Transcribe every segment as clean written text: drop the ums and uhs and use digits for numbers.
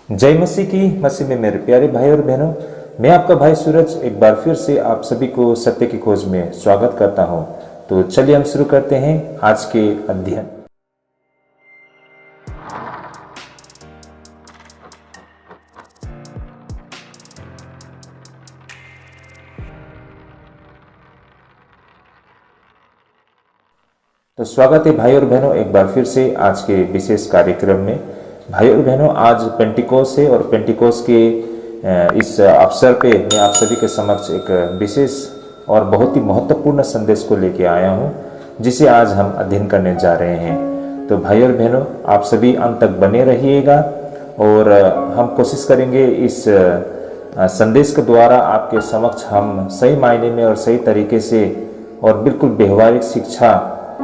जय मसीह की। मसीह में मेरे प्यारे भाई और बहनों, मैं आपका भाई सूरज एक बार फिर से आप सभी को सत्य की खोज में स्वागत करता हूं। तो चलिए हम शुरू करते हैं आज के अध्ययन। तो स्वागत है भाई और बहनों एक बार फिर से आज के विशेष कार्यक्रम में। भाई और बहनों, आज पेंटिकोस है और पेंटिकोस के इस अवसर पे मैं आप सभी के समक्ष एक विशेष और बहुत ही महत्वपूर्ण संदेश को लेके आया हूं, जिसे आज हम अध्ययन करने जा रहे हैं। तो भाई और बहनों, आप सभी अंत तक बने रहिएगा और हम कोशिश करेंगे इस संदेश के द्वारा आपके समक्ष हम सही मायने में और सही तरीके से और बिल्कुल व्यवहारिक शिक्षा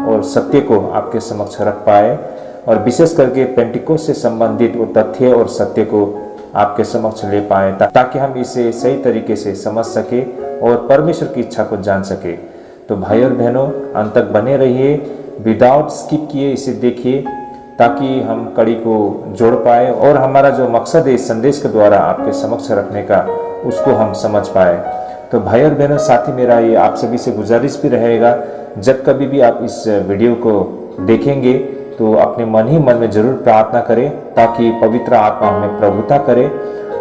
और सत्य को आपके समक्ष रख पाए, और विशेष करके पेंटिकोस से संबंधित वो तथ्य और सत्य को आपके समक्ष ले पाए, ताकि हम इसे सही तरीके से समझ सके और परमेश्वर की इच्छा को जान सके। तो भाई और बहनों, अंत तक बने रहिए, विदाउट स्किप किए इसे देखिए, ताकि हम कड़ी को जोड़ पाए और हमारा जो मकसद है इस संदेश के द्वारा आपके समक्ष रखने का, उसको हम समझ पाए। तो भाई और बहनों, साथ ही मेरा ये आप सभी से गुजारिश भी रहेगा, जब कभी भी आप इस वीडियो को देखेंगे तो अपने मन ही मन में जरूर प्रार्थना करें, ताकि पवित्र आत्मा हमें प्रभुता करे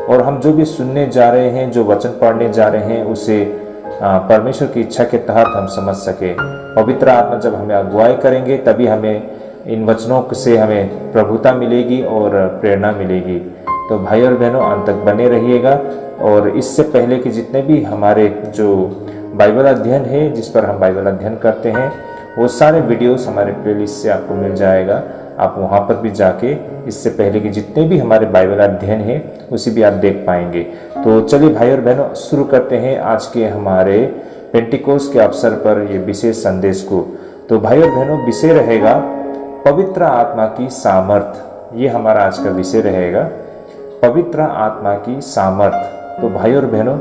और हम जो भी सुनने जा रहे हैं, जो वचन पढ़ने जा रहे हैं, उसे परमेश्वर की इच्छा के तहत हम समझ सके। पवित्र आत्मा जब हमें अगुवाई करेंगे, तभी हमें इन वचनों से हमें प्रभुता मिलेगी और प्रेरणा मिलेगी। तो भाई और बहनों, अंत तक बने रहिएगा। और इससे पहले कि जितने भी हमारे जो बाइबल अध्ययन है, जिस पर हम बाइबल अध्ययन करते हैं, वो सारे वीडियोस हमारे प्लेलिस्ट से आपको मिल जाएगा। आप वहाँ पर भी जाके इससे पहले कि जितने भी हमारे बाइबल अध्ययन है उसे भी आप देख पाएंगे। तो चलिए भाई और बहनों, शुरू करते हैं आज के हमारे पेंटिकोस के अवसर पर ये विशेष संदेश को। तो भाई और बहनों, विषय रहेगा पवित्र आत्मा की सामर्थ। ये हमारा आज का विषय रहेगा, पवित्र आत्मा की सामर्थ। तो भाई और बहनों,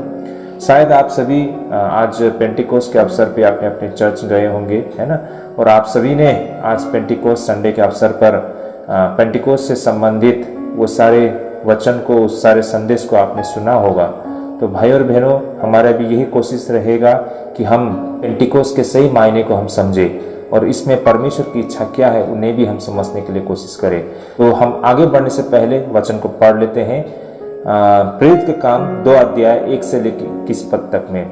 शायद आप सभी आज पेंटिकोस के अवसर पे अपने अपने चर्च गए होंगे, है ना, और आप सभी ने आज पेंटिकोस संडे के अवसर पर पेंटिकोस से संबंधित वो सारे वचन को, उस सारे संदेश को आपने सुना होगा। तो भाई और बहनों, हमारा भी यही कोशिश रहेगा कि हम पेंटिकोस के सही मायने को हम समझें और इसमें परमेश्वर की इच्छा क्या है उन्हें भी हम समझने के लिए कोशिश करें। तो हम आगे बढ़ने से पहले वचन को पढ़ लेते हैं। प्रेरित के काम 2 अध्याय 1 से लेकर 21 पद तक में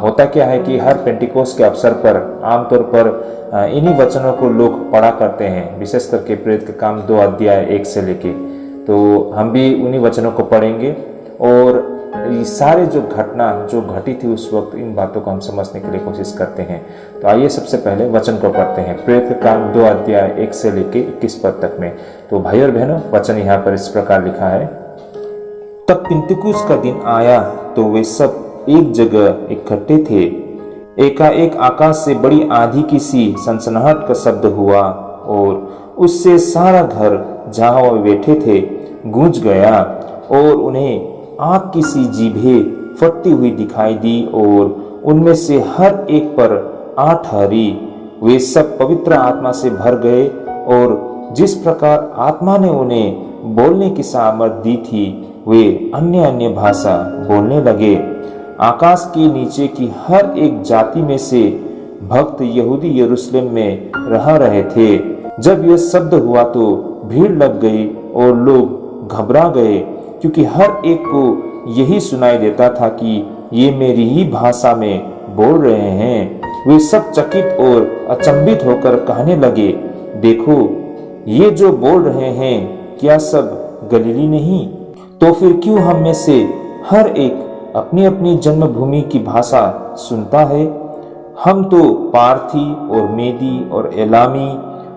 होता क्या है कि हर पेंटिकोस के अवसर पर आमतौर पर इन्हीं वचनों को लोग पढ़ा करते हैं, विशेष करके प्रेरित के काम 2 अध्याय 1 से लेके। तो हम भी उन्हीं वचनों को पढ़ेंगे और ये सारे जो घटना जो घटी थी उस वक्त, इन बातों को हम समझने के लिए कोशिश करते हैं। तो आइए सबसे पहले वचन को पढ़ते हैं, प्रेरित के काम 2 अध्याय 1 से लेके 21 पद तक में। तो भाई और बहनों, वचन यहाँ पर इस प्रकार लिखा है। तब पिंतकुस का दिन आया तो वे सब एक जगह इकट्ठे थे। एकाएक आकाश से बड़ी आंधी की सी सनसनाहट का शब्द हुआ और उससे सारा घर जहां वे बैठे थे गूंज गया, और उन्हें आग की सी जीभें फटती हुई दिखाई दी और उनमें से हर एक पर 8 ठहरी। वे सब पवित्र आत्मा से भर गए और जिस प्रकार आत्मा ने उन्हें बोलने की सामर्थ दी थी, वे अन्य अन्य भाषा बोलने लगे। आकाश के नीचे की हर एक जाति में से भक्त यहूदी यरूशलेम में रह रहे थे। जब यह शब्द हुआ तो भीड़ लग गई और लोग घबरा गए, क्योंकि हर एक को यही सुनाई देता था कि ये मेरी ही भाषा में बोल रहे हैं। वे सब चकित और अचंभित होकर कहने लगे, देखो, ये जो बोल रहे हैं, क्या सब गलीली नहीं? तो फिर क्यों हम में से हर एक अपनी अपनी जन्मभूमि की भाषा सुनता है? हम तो पार्थी और मेदी और एलामी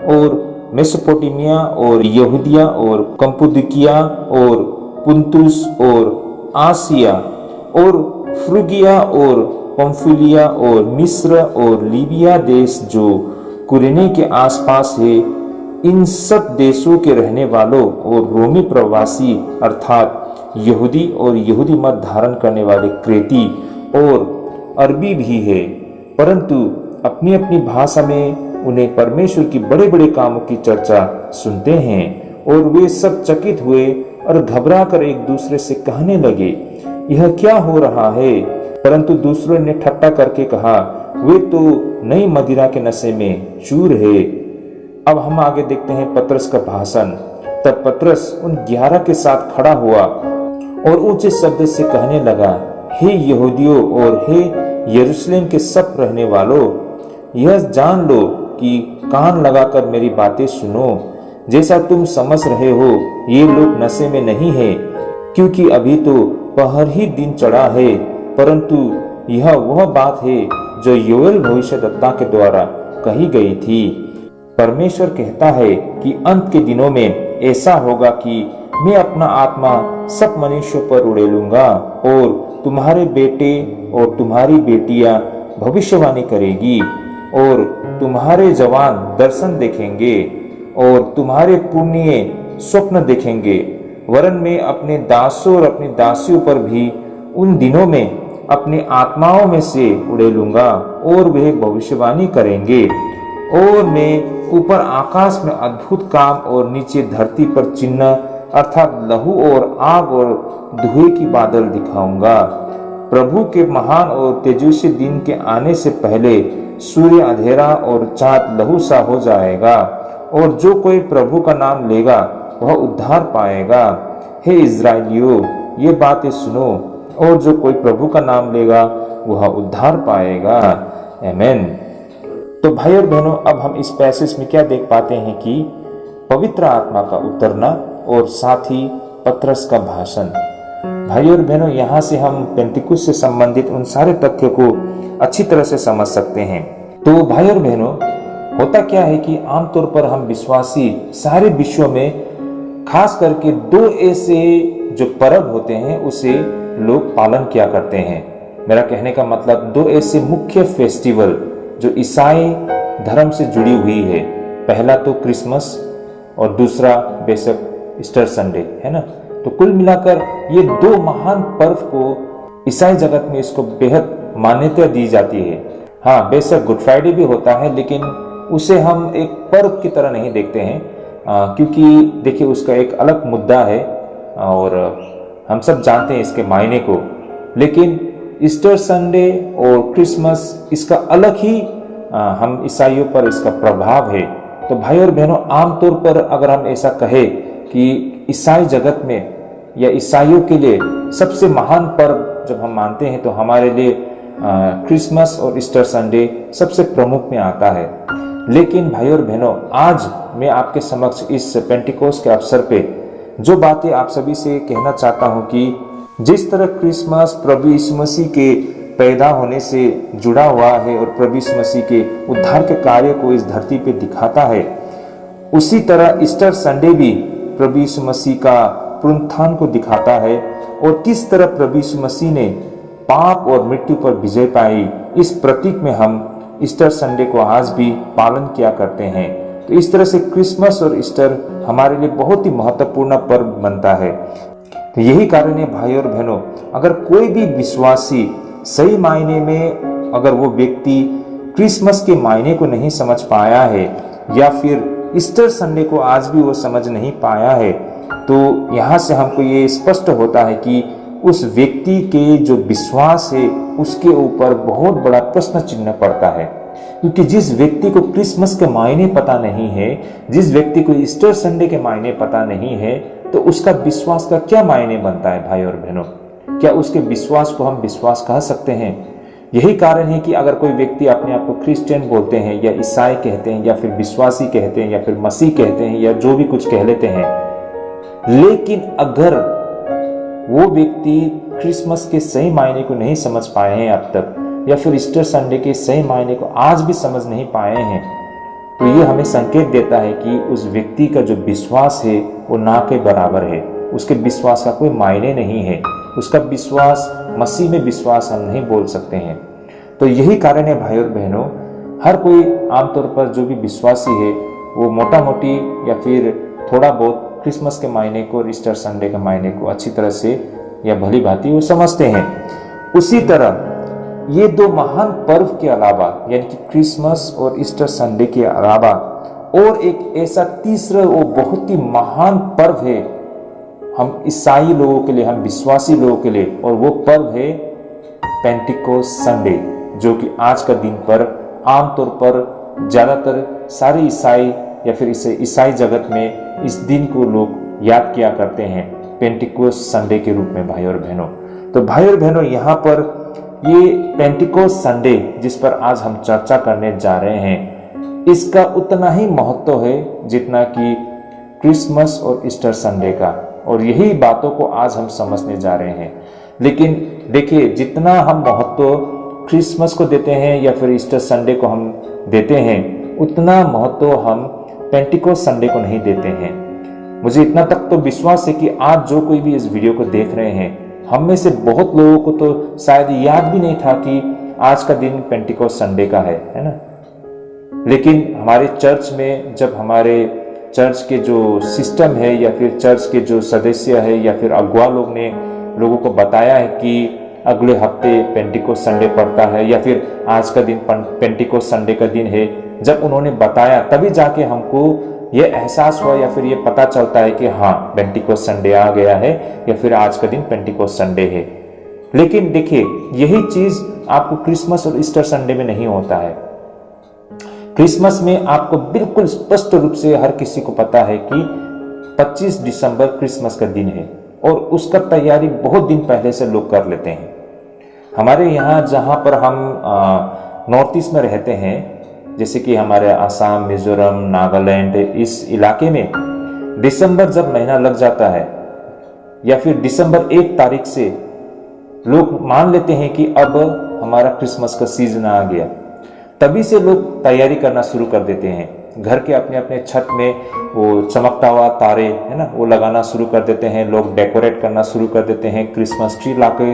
और मेसोपोटामिया और यहूदिया और कम्पुदिकिया और पुंतुस और आसिया और फ्रुगिया और पंफिलिया और मिस्र और लीबिया देश जो कुरेने के आसपास है, इन सब देशों के रहने वालों और रोमी प्रवासी अर्थात यहूदी और यहूदी मत धारण करने वाले क्रेती और अरबी भी है, परंतु अपनी अपनी भाषा में उन्हें परमेश्वर की बड़े बड़े कामों की चर्चा सुनते हैं। और वे सब चकित हुए और घबराकर एक दूसरे से कहने लगे, यह क्या हो रहा है? परंतु दूसरों ने ठट्ठा करके कहा, वे तो नई मदिरा के नशे में चूर है। अब हम आगे देखते हैं पतरस का भाषण। तब पतरस उन 11 के साथ खड़ा हुआ और ऊंचे शब्द से कहने लगा, हे यहूदियों और हे यरूशलेम के सब रहने वालों, यह जान लो कि कान लगाकर मेरी बातें सुनो। जैसा तुम समझ रहे हो, ये लोग नशे में नहीं है, क्योंकि अभी तो पहर ही दिन चढ़ा है, परंतु यह वह बात है जो योएल भविष्यद्वक्ता के द्वारा कही गई थी। परमेश्वर कहता है कि अंत के दिनों में ऐसा होगा कि मैं अपना आत्मा सब मनुष्यों पर उड़ेलूंगा और तुम्हारे बेटे और तुम्हारी बेटियां भविष्यवाणी करेगी और तुम्हारे जवान दर्शन देखेंगे और तुम्हारे पुण्य स्वप्न देखेंगे। वरन मैं अपने दासों और अपनी दासियों पर भी उन दिनों में अपनी आत्माओं में से उड़ेलूंगा और वे भविष्यवाणी करेंगे। और मैं ऊपर आकाश में अद्भुत काम और नीचे धरती पर चिन्ह अर्थात लहू और आग और धुएं की बादल दिखाऊंगा। प्रभु के महान और तेजस्वी दिन के आने से पहले सूर्य अंधेरा और चाँद लहू सा हो जाएगा, और जो कोई प्रभु का नाम लेगा वह उद्धार पाएगा। हे इज़राइलियों, ये बातें सुनो, और जो कोई प्रभु का नाम लेगा वह उद्धार पाएगा। आमीन। तो भाई और बहनों, अब हम इस पैसेज में क्या देख पाते हैं कि पवित्र आत्मा का उतरना और साथ ही पतरस का भाषण। भाई और बहनों, यहाँ से हम पेंटिकुस्त से संबंधित उन सारे तथ्यों को अच्छी तरह से समझ सकते हैं। तो भाई और बहनों, होता क्या है कि आमतौर पर हम विश्वासी सारे विश्व में खास करके 2 ऐसे जो पर्व होते हैं उसे लोग पालन किया करते हैं। मेरा कहने का मतलब 2 ऐसे मुख्य फेस्टिवल जो ईसाई धर्म से जुड़ी हुई है। पहला तो क्रिसमस और दूसरा बेशक ईस्टर संडे, है ना। तो कुल मिलाकर ये 2 महान पर्व को ईसाई जगत में इसको बेहद मान्यता दी जाती है। हाँ, बेशक गुड फ्राइडे भी होता है, लेकिन उसे हम एक पर्व की तरह नहीं देखते हैं, क्योंकि देखिए उसका एक अलग मुद्दा है और हम सब जानते हैं इसके मायने को। लेकिन ईस्टर संडे और क्रिसमस इसका अलग ही हम ईसाइयों पर इसका प्रभाव है। तो भाई और बहनों, आमतौर पर अगर हम ऐसा कहें कि ईसाई जगत में या ईसाइयों के लिए सबसे महान पर्व जब हम मानते हैं तो हमारे लिए क्रिसमस और ईस्टर संडे सबसे प्रमुख में आता है। लेकिन भाई और बहनों, आज मैं आपके समक्ष इस पेंटिकोस्ट के अवसर पे जो बातें आप सभी से कहना चाहता हूं कि जिस तरह क्रिसमस प्रभु यीशु मसीह के पैदा होने से जुड़ा हुआ है और प्रभु यीशु मसीह के उद्धार के कार्य को इस धरती पे दिखाता है, उसी तरह ईस्टर संडे भी प्रभु यीशु मसीह का पुनरुत्थान को दिखाता है और किस तरह प्रभु यीशु मसीह ने पाप और मृत्यु पर विजय पाई। इस प्रतीक में हम ईस्टर संडे को आज भी पालन किया करते हैं। तो इस तरह से क्रिसमस और ईस्टर हमारे लिए बहुत ही महत्वपूर्ण पर्व बनता है। तो यही कारण है भाई और बहनों, अगर कोई भी विश्वासी सही मायने में अगर वो व्यक्ति क्रिसमस के मायने को नहीं समझ पाया है या फिर ईस्टर संडे को आज भी वो समझ नहीं पाया है, तो यहाँ से हमको ये स्पष्ट होता है कि उस व्यक्ति के जो विश्वास है उसके ऊपर बहुत बड़ा प्रश्न चिन्ह पड़ता है। क्योंकि जिस व्यक्ति को क्रिसमस के मायने पता नहीं है, जिस व्यक्ति को ईस्टर संडे के मायने पता नहीं है, तो उसका विश्वास का क्या मायने बनता है भाई और बहनों? क्या उसके विश्वास को हम विश्वास कह सकते हैं? यही कारण है कि अगर कोई व्यक्ति अपने आप को क्रिश्चियन बोलते हैं या ईसाई कहते हैं या फिर विश्वासी कहते हैं या फिर मसीह कहते हैं या जो भी कुछ कह लेते हैं, लेकिन अगर वो व्यक्ति क्रिसमस के सही मायने को नहीं समझ पाए हैं अब तक, या फिर ईस्टर संडे के सही मायने को आज भी समझ नहीं पाए हैं, तो ये हमें संकेत देता है कि उस व्यक्ति का जो विश्वास है वो ना के बराबर है। उसके विश्वास का कोई मायने नहीं है। उसका विश्वास मसीह में विश्वास हम नहीं बोल सकते हैं। तो यही कारण है भाई और बहनों, हर कोई आमतौर पर जो भी विश्वासी है वो मोटा मोटी या फिर थोड़ा बहुत क्रिसमस के मायने को और ईस्टर संडे के मायने को अच्छी तरह से या भली भांति वो समझते हैं। उसी तरह ये 2 महान पर्व के अलावा यानी कि क्रिसमस और ईस्टर संडे के अलावा और एक ऐसा तीसरा वो बहुत ही महान पर्व है हम ईसाई लोगों के लिए, हम विश्वासी लोगों के लिए, और वो पर्व है पेंटिकोस्ट संडे, जो कि आज का दिन पर आमतौर पर ज़्यादातर सारे ईसाई या फिर इसे ईसाई जगत में इस दिन को लोग याद किया करते हैं पेंटिकोस्ट संडे के रूप में। भाई और बहनों, तो भाई और बहनों, यहाँ पर ये पेंटिकोस्ट संडे जिस पर आज हम चर्चा करने जा रहे हैं, इसका उतना ही महत्व है जितना कि क्रिसमस और ईस्टर संडे का, और यही बातों को आज हम समझने जा रहे हैं। लेकिन देखिए, जितना हम महत्व क्रिसमस को देते हैं या फिर ईस्टर संडे को हम देते हैं, उतना महत्व हम पेंटिकोस्ट संडे को नहीं देते हैं। मुझे इतना तक तो विश्वास है कि आज जो कोई भी इस वीडियो को देख रहे हैं, हम में से बहुत लोगों को तो शायद याद भी नहीं था कि आज का दिन पेंटिकोस्ट संडे का है ना। लेकिन हमारे चर्च में, जब हमारे चर्च के जो सिस्टम है या फिर चर्च के जो सदस्य है या फिर अगुआ लोग ने लोगों को बताया है कि अगले हफ्ते पेंटिकोस्ट संडे पड़ता है या फिर आज का दिन पेंटिकोस्ट संडे का दिन है, जब उन्होंने बताया तभी जाके हमको ये एहसास हुआ या फिर ये पता चलता है कि हाँ, पेंटिकोस्ट संडे आ गया है या फिर आज का दिन पेंटिकोस्ट संडे है। लेकिन देखिए, यही चीज आपको क्रिसमस और ईस्टर संडे में नहीं होता है। क्रिसमस में आपको बिल्कुल स्पष्ट रूप से हर किसी को पता है कि 25 दिसंबर क्रिसमस का दिन है, और उसका तैयारी बहुत दिन पहले से लोग कर लेते हैं। हमारे यहाँ जहाँ पर हम नॉर्थ ईस्ट में रहते हैं, जैसे कि हमारे आसाम, मिजोरम, नागालैंड, इस इलाके में दिसंबर जब महीना लग जाता है या फिर दिसंबर 1 तारीख से लोग मान लेते हैं कि अब हमारा क्रिसमस का सीजन आ गया। तभी से लोग तैयारी करना शुरू कर देते हैं। घर के अपने अपने छत में वो चमकता हुआ तारे है ना, वो लगाना शुरू कर देते हैं। लोग डेकोरेट करना शुरू कर देते हैं, क्रिसमस ट्री लाके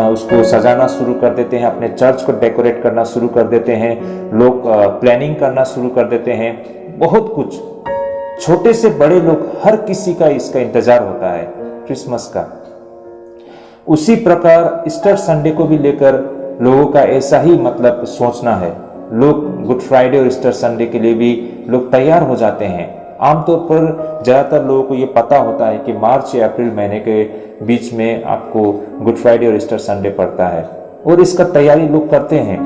उसको सजाना शुरू कर देते हैं, अपने चर्च को डेकोरेट करना शुरू कर देते हैं, लोग प्लानिंग करना शुरू कर देते हैं। बहुत कुछ, छोटे से बड़े लोग, हर किसी का इसका इंतजार होता है क्रिसमस का। उसी प्रकार ईस्टर संडे को भी लेकर लोगों का ऐसा ही मतलब सोचना है। लोग गुड फ्राइडे और ईस्टर संडे के लिए भी लोग तैयार हो जाते हैं। आमतौर पर ज्यादातर लोगों को ये पता होता है कि मार्च या अप्रैल महीने के बीच में आपको गुड फ्राइडे और ईस्टर संडे पड़ता है, और इसका तैयारी लोग करते हैं।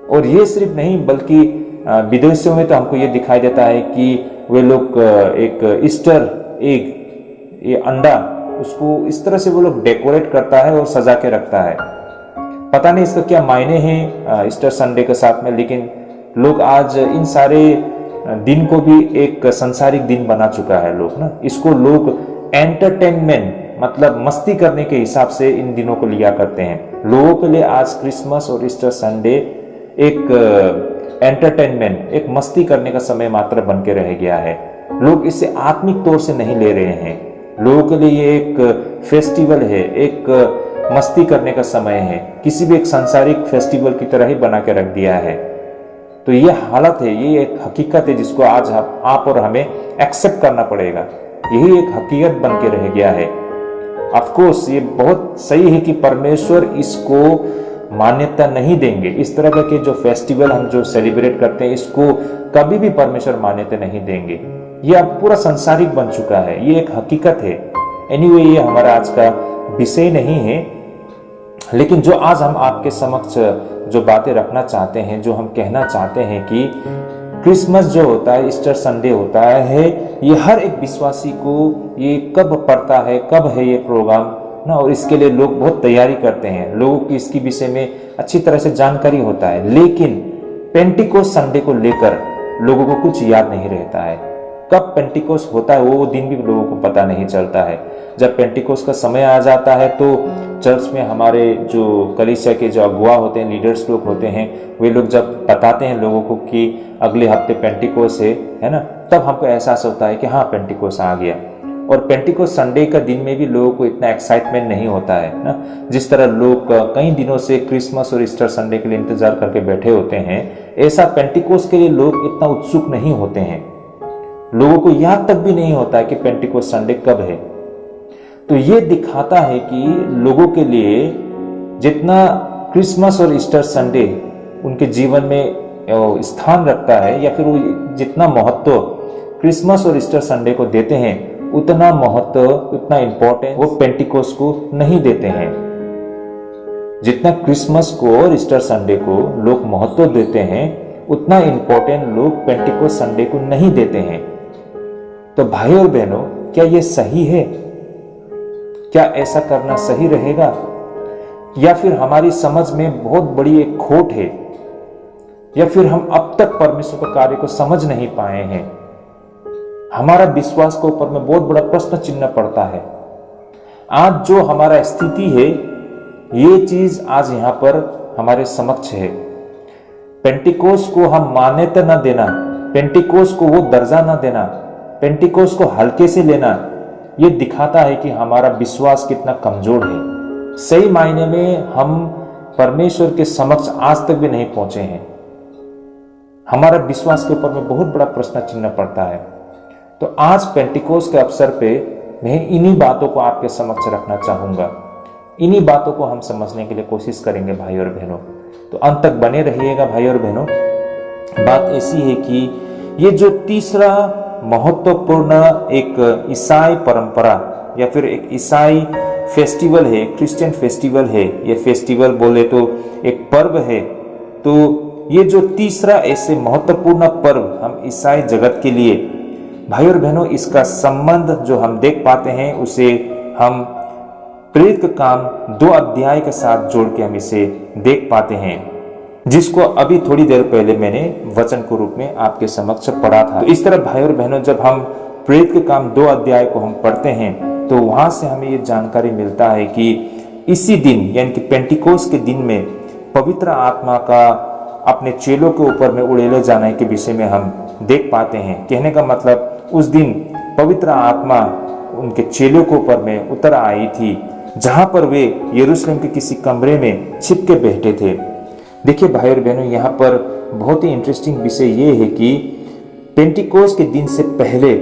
और ये सिर्फ नहीं, बल्कि विदेशों में तो हमको ये दिखाई देता है कि वे लोग एक ईस्टर एग, ये अंडा, उसको इस तरह से वो लोग डेकोरेट करता है और सजा के रखता है। पता नहीं इसका क्या मायने हैं ईस्टर संडे के साथ में, लेकिन लोग आज इन सारे दिन को भी एक सांसारिक दिन बना चुका है लोग ना। इसको लोग एंटरटेनमेंट, मतलब मस्ती करने के हिसाब से इन दिनों को लिया करते हैं। लोगों के लिए आज क्रिसमस और ईस्टर संडे एक एंटरटेनमेंट, एक मस्ती करने का समय मात्र बन के रह गया है। लोग इसे आत्मिक तौर से नहीं ले रहे हैं। लोगों के लिए ये एक फेस्टिवल है, एक मस्ती करने का समय है, किसी भी एक सांसारिक फेस्टिवल की तरह ही बना के रख दिया है। तो ये हालत है, ये एक हकीकत है जिसको आज आप और हमें एक्सेप्ट करना पड़ेगा। यही एक हकीकत बन के रह गया है। ऑफ कोर्स ये बहुत सही है कि परमेश्वर इसको मान्यता नहीं देंगे। इस तरह के जो फेस्टिवल हम जो सेलिब्रेट करते हैं, इसको कभी भी परमेश्वर मान्यता नहीं देंगे। ये अब पूरा संसारिक बन चुका है, ये एक हकीकत है। एनीवे, ये हमारा आज का विषय नहीं है। लेकिन जो आज हम आपके समक्ष जो बातें रखना चाहते हैं, जो हम कहना चाहते हैं कि क्रिसमस जो होता है, ईस्टर संडे होता है, ये हर एक विश्वासी को ये कब पड़ता है, कब है ये प्रोग्राम ना, और इसके लिए लोग बहुत तैयारी करते हैं। लोगों की इसके विषय में अच्छी तरह से जानकारी होता है। लेकिन पेंटिकोस्ट संडे को लेकर लोगों को कुछ याद नहीं रहता है। कब पेंटिकोस्ट होता है वो दिन भी लोगों को पता नहीं चलता है। जब पेंटिकोस्ट का समय आ जाता है तो चर्च में हमारे जो कलीसिया के जो अगुआ होते हैं, लीडर्स लोग होते हैं, वे लोग जब बताते हैं लोगों को कि अगले हफ्ते पेंटिकोस्ट है ना, तब हमको एहसास होता है कि हाँ, पेंटिकोस्ट आ गया। और पेंटिकोस्ट संडे का दिन में भी लोगों को इतना एक्साइटमेंट नहीं होता है ना। जिस तरह लोग कई दिनों से क्रिसमस और ईस्टर संडे के लिए इंतजार करके बैठे होते हैं, ऐसा पेंटिकोस्ट के लिए लोग इतना उत्सुक नहीं होते हैं। लोगों को याद तक भी नहीं होता है कि पेंटिकोस्ट संडे कब है। तो ये दिखाता है कि लोगों के लिए जितना क्रिसमस और ईस्टर संडे उनके जीवन में स्थान रखता है, या फिर वो जितना महत्व क्रिसमस और ईस्टर संडे को देते हैं, उतना महत्व, उतना इंपॉर्टेंस वो पेंटिकोस्ट को नहीं देते हैं। जितना क्रिसमस को और ईस्टर संडे को लोग महत्व देते हैं, उतना इंपॉर्टेंट लोग पेंटिकोस्ट संडे को नहीं देते हैं। तो भाई और बहनों, क्या यह सही है? क्या ऐसा करना सही रहेगा, या फिर हमारी समझ में बहुत बड़ी एक खोट है, या फिर हम अब तक परमेश्वर के कार्य को समझ नहीं पाए हैं? हमारा विश्वास के ऊपर में बहुत बड़ा प्रश्न चिन्ह पड़ता है। आज जो हमारा स्थिति है, ये चीज आज यहां पर हमारे समक्ष है। पेंटिकोस्ट को हम मान्यता न देना, पेंटिकोस्ट को वो दर्जा न देना, पेंटिकोस्ट को हल्के से लेना, ये दिखाता है कि हमारा विश्वास कितना कमजोर है। सही मायने में हम परमेश्वर के समक्ष आज तक भी नहीं पहुंचे हैं। हमारा विश्वास के ऊपर में बहुत बड़ा प्रश्न चिन्ह पड़ता है। तो आज पेंटिकोस्ट के अवसर पे मैं इन्हीं बातों को आपके समक्ष रखना चाहूंगा। इन्हीं बातों को हम समझने के लिए कोशिश करेंगे भाई और बहनों। तो अंत तक बने रहिएगा भाई और बहनों। बात ऐसी है कि ये जो तीसरा महत्वपूर्ण एक ईसाई परंपरा या फिर एक ईसाई फेस्टिवल है, क्रिश्चियन फेस्टिवल है, ये फेस्टिवल बोले तो एक पर्व है। तो ये जो तीसरा ऐसे महत्वपूर्ण पर्व हम ईसाई जगत के लिए, भाई और बहनों, इसका संबंध जो हम देख पाते हैं उसे हम प्रेरित का काम 2 अध्याय के साथ जोड़ के हम इसे देख पाते हैं, जिसको अभी थोड़ी देर पहले मैंने वचन के रूप में आपके समक्ष पढ़ा था। तो इस तरह भाई और बहनों, जब हम प्रेरित के काम 2 अध्याय को हम पढ़ते हैं तो वहां से हमें ये जानकारी मिलता है कि इसी दिन यानी कि पेंटिकोस्ट के दिन में पवित्र आत्मा का अपने चेलों के ऊपर में उड़ेले जाने के विषय में हम देख पाते हैं। कहने का मतलब, उस दिन पवित्र आत्मा उनके चेलों के ऊपर में उतर आई थी, जहां पर वे यरूशलेम के किसी कमरे में छिप के बैठे थे। देखिए भाई और बहनों, यहाँ पर बहुत ही इंटरेस्टिंग विषय ये है कि पेंटिकोस्ट के दिन से पहले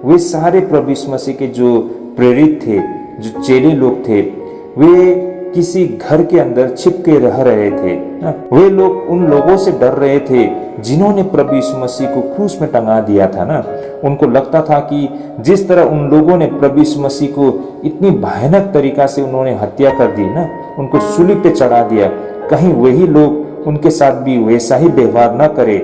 वे सारे प्रभु यीशु मसीह के जो प्रेरित थे, जो चेले लोग थे, वे किसी घर के अंदर छिप के रह रहे थे। वे लोग उन लोगों से डर रहे थे जिन्होंने प्रभु यीशु मसीह को क्रूस में टंगा दिया था ना। उनको लगता था कि जिस तरह उन लोगों ने प्रभु यीशु मसीह को इतनी भयानक तरीका से उन्होंने हत्या कर दी ना, उनको सूली पे चढ़ा दिया, कहीं वही लोग उनके साथ भी वैसा ही व्यवहार न करे।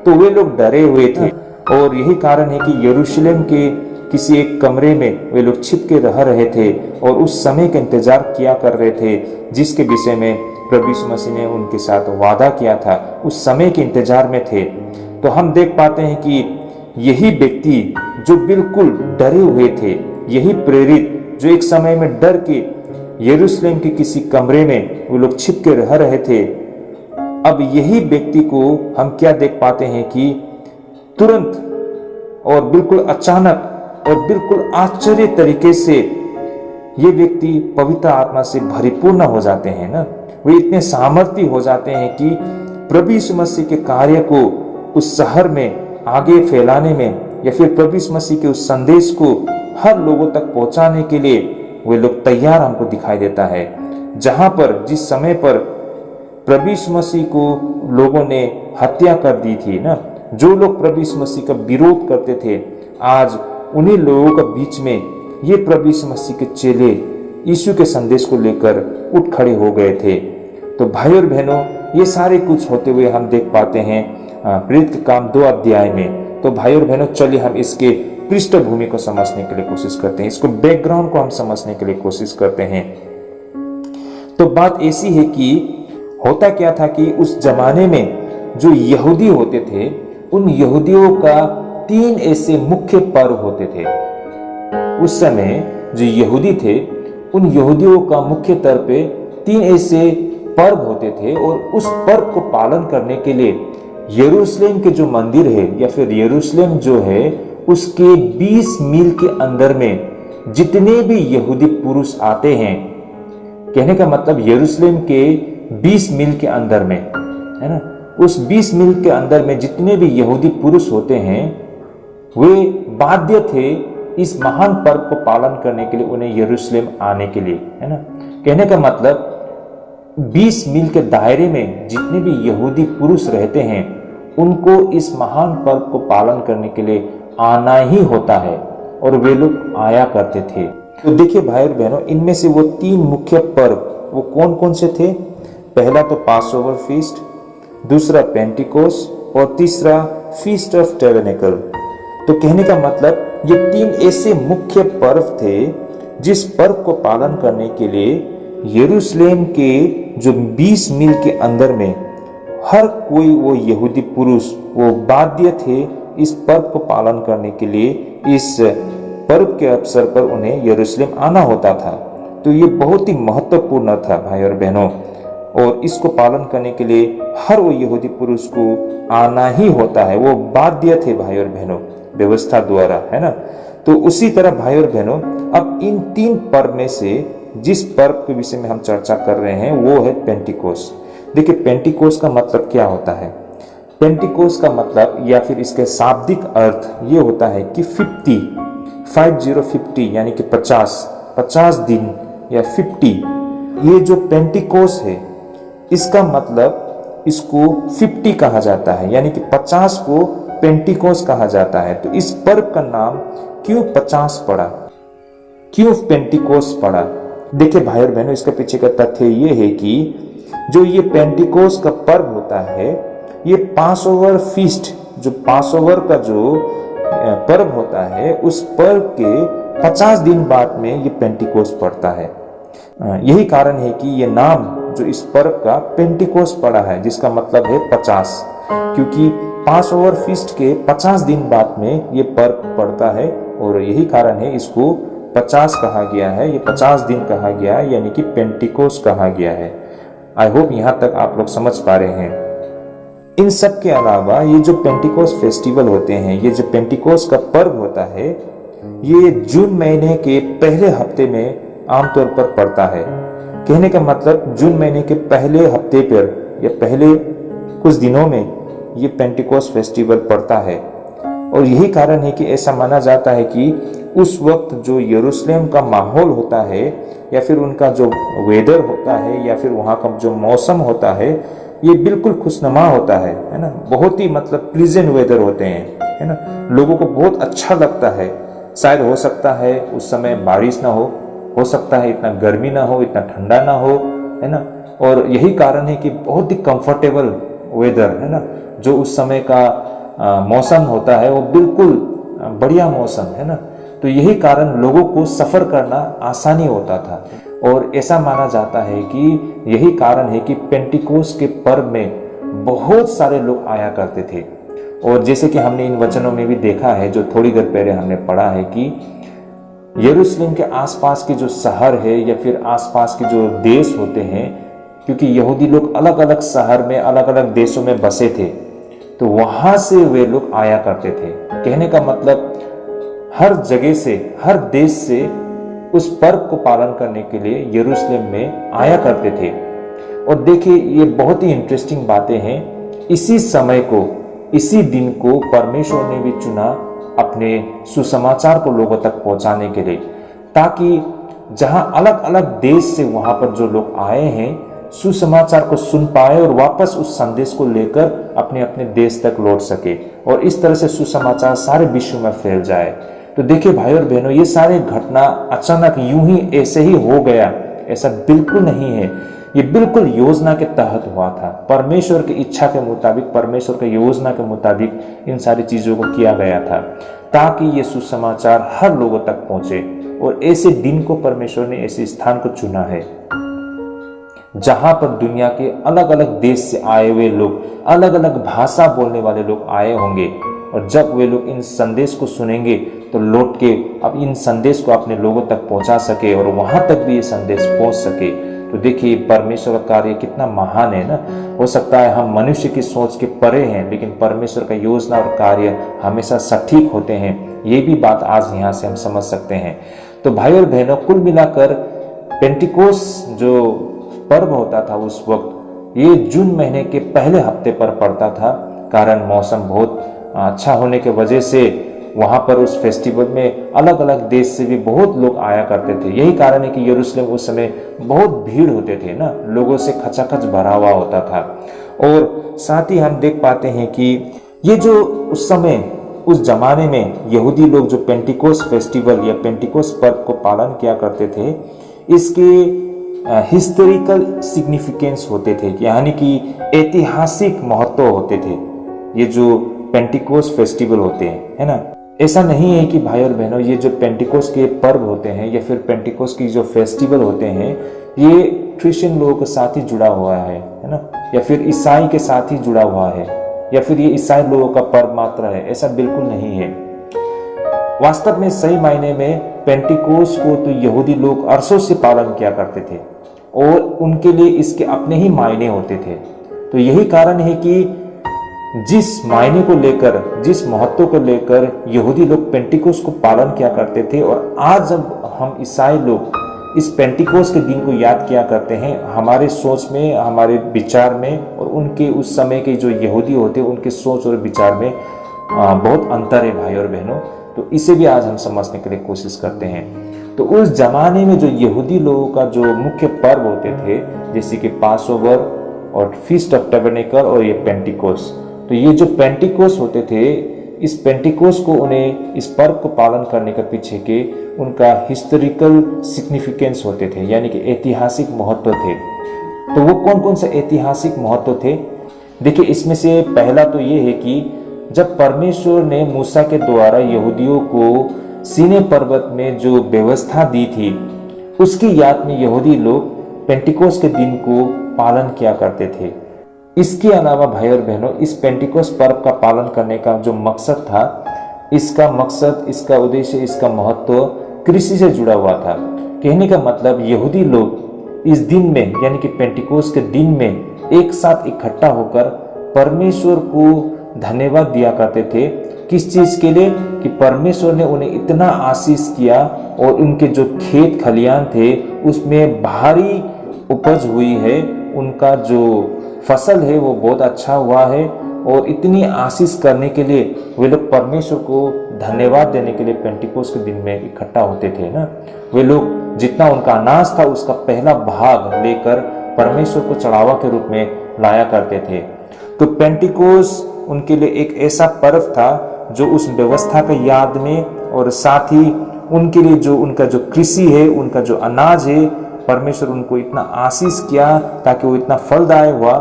तो वे लोग डरे हुए थे और यही कारण है कि यरूशलेम के किसी एक कमरे में वे लोग छिप के रह रहे थे और उस समय का इंतजार किया कर रहे थे जिसके विषय में प्रभु यीशु मसीह ने उनके साथ वादा किया था। उस समय के इंतजार में थे। तो हम देख पाते हैं कि यही व्यक्ति जो बिल्कुल डरे हुए थे, यही प्रेरित जो एक समय में डर के यरूशलेम के किसी कमरे में वो लोग छिप के रह रहे थे, अब यही व्यक्ति को हम क्या देख पाते हैं कि तुरंत और बिल्कुल अचानक और बिल्कुल आश्चर्य तरीके से ये व्यक्ति पवित्र आत्मा से परिपूर्ण हो जाते हैं ना। वे इतने सामर्थ्य हो जाते हैं कि प्रभु यीशु मसीह के कार्य को उस शहर में आगे फैलाने में या फिर प्रभु यीशु मसीह के उस संदेश को हर लोगों तक पहुंचाने के लिए वे लोग तैयार हमको दिखाई देता है। जहां पर जिस समय पर प्रभु यीशु मसीह को लोगों ने हत्या कर दी थी ना, जो लोग प्रभु यीशु मसीह का विरोध करते थे, आज उन्हीं लोगों के बीच में ये प्रभु यीशु मसीह के चेले यीशु के संदेश को लेकर उठ खड़े हो गए थे। तो भाई और बहनों, ये सारे कुछ होते हुए हम देख पाते हैं प्रेरित के काम 2 अध्याय में। तो भाई और बहनों, चलिए हम इसके पृष्ठभूमि को समझने के लिए कोशिश करते हैं, इसको बैकग्राउंड को हम समझने के लिए कोशिश करते हैं। तो बात ऐसी है कि होता क्या था कि उस जमाने में जो यहूदी होते थे, उन यहूदियों का 3 ऐसे मुख्य पर्व होते थे। उस समय जो यहूदी थे, उन यहूदियों का मुख्य तौर पे 3 ऐसे पर्व होते थे और उस पर्व को पालन करने के लिए यरूशलेम के जो मंदिर है या फिर यरूशलेम जो है उसके 20 मील के अंदर में जितने भी यहूदी पुरुष आते हैं, कहने का मतलब यरूशलेम के 20 मील के अंदर में, है ना, उस 20 मील के अंदर में जितने भी यहूदी पुरुष होते हैं वे बाध्य थे इस महान पर्व को पालन करने के लिए, उन्हें यरूशलेम आने के लिए, है ना। कहने का मतलब 20 मील के दायरे में जितने भी यहूदी पुरुष रहते हैं उनको इस महान पर्व को पालन करने के लिए आना ही होता है। और वे लोग आया करते थे। तो देखिए भाई और बहनों, इनमें से वो 3 मुख्य पर्व वो कौन कौन से थे? पहला तो पास ओवर फीस्ट, दूसरा पेंटिकोस और तीसरा फीस्ट ऑफ टैबरनेकल। तो कहने का मतलब ये 3 ऐसे मुख्य पर्व थे जिस पर्व को पालन करने के लिए यरूशलेम के जो 20 मील के अंदर में हर कोई वो यहूदी पुरुष वो बाध्य थे इस पर्व को पालन करने के लिए। इस पर्व के अवसर पर उन्हें यरूशलेम आना होता था। तो ये बहुत ही महत्वपूर्ण था भाई और बहनों, और इसको पालन करने के लिए हर वो यहूदी पुरुष को आना ही होता है, वो बाध्य थे भाई और बहनों व्यवस्था द्वारा, है ना। तो उसी तरह भाई और बहनों, अब इन 3 पर्व में से जिस पर्व के विषय में हम चर्चा कर रहे हैं वो है पेंटिकोस। देखिए पेंटिकोस का मतलब क्या होता है? पेंटिकोस का मतलब या फिर इसके शाब्दिक अर्थ ये होता है कि 50 यानी कि 50 दिन या 50। ये जो पेंटिकोस है इसका मतलब इसको 50 कहा जाता है, यानी कि 50 को पेंटिकोस कहा जाता है। तो इस पर्व का नाम क्यों 50 पड़ा, क्यों पेंटिकोस पड़ा? देखिए भाई और बहनों, इसके पीछे का तथ्य ये है कि जो ये पेंटिकोस का पर्व होता है, ये पास ओवर फीस्ट, जो पास ओवर का जो पर्व होता है, उस पर्व के 50 दिन बाद में ये पेंटिकोस पड़ता है। यही कारण है कि ये नाम जो इस पर्व का पेंटिकोस पड़ा है, जिसका मतलब है 50, क्योंकि पास ओवर फीस्ट के 50 दिन बाद में ये पर्व पड़ता है, और यही कारण है इसको 50 कहा गया है, ये 50 दिन कहा गया है, यानी कि पेंटिकोस कहा गया है। आई होप यहाँ तक आप लोग समझ पा रहे हैं। इन सब के अलावा ये जो पेंटिकोस फेस्टिवल होते हैं, ये जो पेंटिकोस का पर्व होता है, ये जून महीने के पहले हफ्ते में आमतौर पर पड़ता है। कहने का मतलब जून महीने के पहले हफ्ते पर या पहले कुछ दिनों में ये पेंटिकोस फेस्टिवल पड़ता है। और यही कारण है कि ऐसा माना जाता है कि उस वक्त जो यरूशलेम का माहौल होता है या फिर उनका जो वेदर होता है या फिर वहाँ का जो मौसम होता है, ये बिल्कुल खुशनुमा होता है ना। बहुत ही मतलब प्लीजेंट वेदर होते हैं, है ना। लोगों को बहुत अच्छा लगता है। शायद हो सकता है उस समय बारिश ना हो सकता है इतना गर्मी ना हो, इतना ठंडा ना हो, है ना। और यही कारण है कि बहुत ही कंफर्टेबल वेदर, है ना, जो उस समय का मौसम होता है वो बिल्कुल बढ़िया मौसम, है ना। तो यही कारण लोगों को सफर करना आसानी होता था, और ऐसा माना जाता है कि यही कारण है कि पेंटिकोस के पर्व में बहुत सारे लोग आया करते थे। और जैसे कि हमने इन वचनों में भी देखा है, जो थोड़ी देर पहले हमने पढ़ा है, कि यरूशलेम के आसपास के जो शहर है या फिर आसपास के जो देश होते हैं, क्योंकि यहूदी लोग अलग अलग शहर में अलग अलग देशों में बसे थे, तो वहां से वे लोग आया करते थे। कहने का मतलब हर जगह से, हर देश से उस पर्व को पालन करने के लिए यरूशलेम में आया करते थे। और देखिए ये बहुत ही इंटरेस्टिंग बातें हैं। इसी समय को, इसी दिन को परमेश्वर ने भी चुना अपने सुसमाचार को लोगों तक पहुंचाने के लिए, ताकि जहां अलग अलग देश से वहां पर जो लोग आए हैं सुसमाचार को सुन पाए और वापस उस संदेश को लेकर अपने अपने देश तक लौट सके, और इस तरह से सुसमाचार सारे विश्व में फैल जाए। तो देखिए भाई और बहनों, ये सारे घटना अचानक यूं ही ऐसे ही हो गया, ऐसा बिल्कुल नहीं है। ये बिल्कुल योजना के तहत हुआ था। परमेश्वर की इच्छा के मुताबिक, परमेश्वर की योजना के मुताबिक इन सारी चीजों को किया गया था, ताकि ये सुसमाचार हर लोगों तक पहुंचे। और ऐसे दिन को परमेश्वर ने, ऐसे स्थान को चुना है जहां पर दुनिया के अलग अलग देश से आए हुए लोग, अलग अलग भाषा बोलने वाले लोग आए होंगे, और जब वे लोग इन संदेश को सुनेंगे तो लौट के अब इन संदेश को अपने लोगों तक पहुंचा सके और वहां तक भी ये संदेश पहुंच सके। तो देखिए परमेश्वर का कार्य कितना महान है ना। हो सकता है हम मनुष्य की सोच के परे हैं, लेकिन परमेश्वर का योजना और कार्य हमेशा सटीक होते हैं। ये भी बात आज यहाँ से हम समझ सकते हैं। तो भाई और बहनों, कुल मिलाकर पेंटिकोस जो पर्व होता था उस वक्त, ये जून महीने के पहले हफ्ते पर पड़ता था। कारण मौसम बहुत अच्छा होने के वजह से वहां पर उस फेस्टिवल में अलग अलग देश से भी बहुत लोग आया करते थे। यही कारण है कि यरूशलेम उस समय बहुत भीड़ होते थे ना, लोगों से खचाखच भरा हुआ होता था। और साथ ही हम देख पाते हैं कि ये जो उस समय उस जमाने में यहूदी लोग जो पेंटिकोस फेस्टिवल या पेंटिकोस पर्व को पालन किया करते थे, इसके हिस्टोरिकल सिग्निफिकेंस होते थे, यानी कि ऐतिहासिक महत्व होते थे ये जो पेंटिकोस फेस्टिवल होते हैं, है ना। ऐसा नहीं है कि भाई और बहनों ये जो पेंटिकोस के पर्व होते हैं या फिर पेंटिकोस की जो फेस्टिवल होते हैं ये क्रिश्चियन लोगों के साथ ही जुड़ा हुआ है ना, या फिर ईसाई के साथ ही जुड़ा हुआ है, या फिर ये ईसाई लोगों का पर्व मात्र है, ऐसा बिल्कुल नहीं है। वास्तव में सही मायने में पेंटिकोस को तो यहूदी लोग अरसों से पालन किया करते थे और उनके लिए इसके अपने ही मायने होते थे। तो यही कारण है कि जिस मायने को लेकर, जिस महत्व को लेकर यहूदी लोग पेंटिकोस को पालन किया करते थे, और आज जब हम ईसाई लोग इस पेंटिकोस के दिन को याद किया करते हैं, हमारे सोच में, हमारे विचार में और उनके उस समय के जो यहूदी होते हैं उनके सोच और विचार में बहुत अंतर है भाई और बहनों। तो इसे भी आज हम समझने के लिए कोशिश करते हैं। तो उस जमाने में जो यहूदी लोगों का जो मुख्य पर्व होते थे, जैसे कि पासओवर और फीस्ट ऑफ टैबरनेकल और ये पेंटिकोस, तो ये जो पेंटिकोस होते थे, इस पेंटिकोस को उन्हें इस पर्व को पालन करने के पीछे के उनका हिस्टोरिकल सिग्निफिकेंस होते थे, यानी कि ऐतिहासिक महत्व थे। तो वो कौन कौन से ऐतिहासिक महत्व थे? देखिए, इसमें से पहला तो ये है कि जब परमेश्वर ने मूसा के द्वारा यहूदियों को सीनै पर्वत में जो व्यवस्था दी थी, उसकी याद में यहूदी लोग पेंटिकोस के दिन को पालन किया करते थे। इसके अलावा भाई और बहनों, इस पेंटिकोस पर्व का पालन करने का जो मकसद था, इसका मकसद, इसका उद्देश्य, इसका महत्व कृषि से जुड़ा हुआ था। कहने का मतलब यहूदी लोग इस दिन में, यानी कि पेंटिकोस के दिन में एक साथ इकट्ठा होकर परमेश्वर को धन्यवाद दिया करते थे। किस चीज के लिए? कि परमेश्वर ने उन्हें इतना आशीष किया और उनके जो खेत खलियान थे उसमें भारी उपज हुई है, उनका जो फसल है वो बहुत अच्छा हुआ है, और इतनी आशीष करने के लिए वे लोग परमेश्वर को धन्यवाद देने के लिए पेंटिकोस के दिन में इकट्ठा होते थे ना। वे लोग जितना उनका अनाज था उसका पहला भाग लेकर परमेश्वर को चढ़ावा के रूप में लाया करते थे। तो पेंटिकोस उनके लिए एक ऐसा पर्व था जो उस व्यवस्था के याद में, और साथ ही उनके लिए जो उनका जो कृषि है, उनका जो अनाज है, परमेश्वर उनको इतना आशीष किया ताकि वो इतना फलदायक हुआ,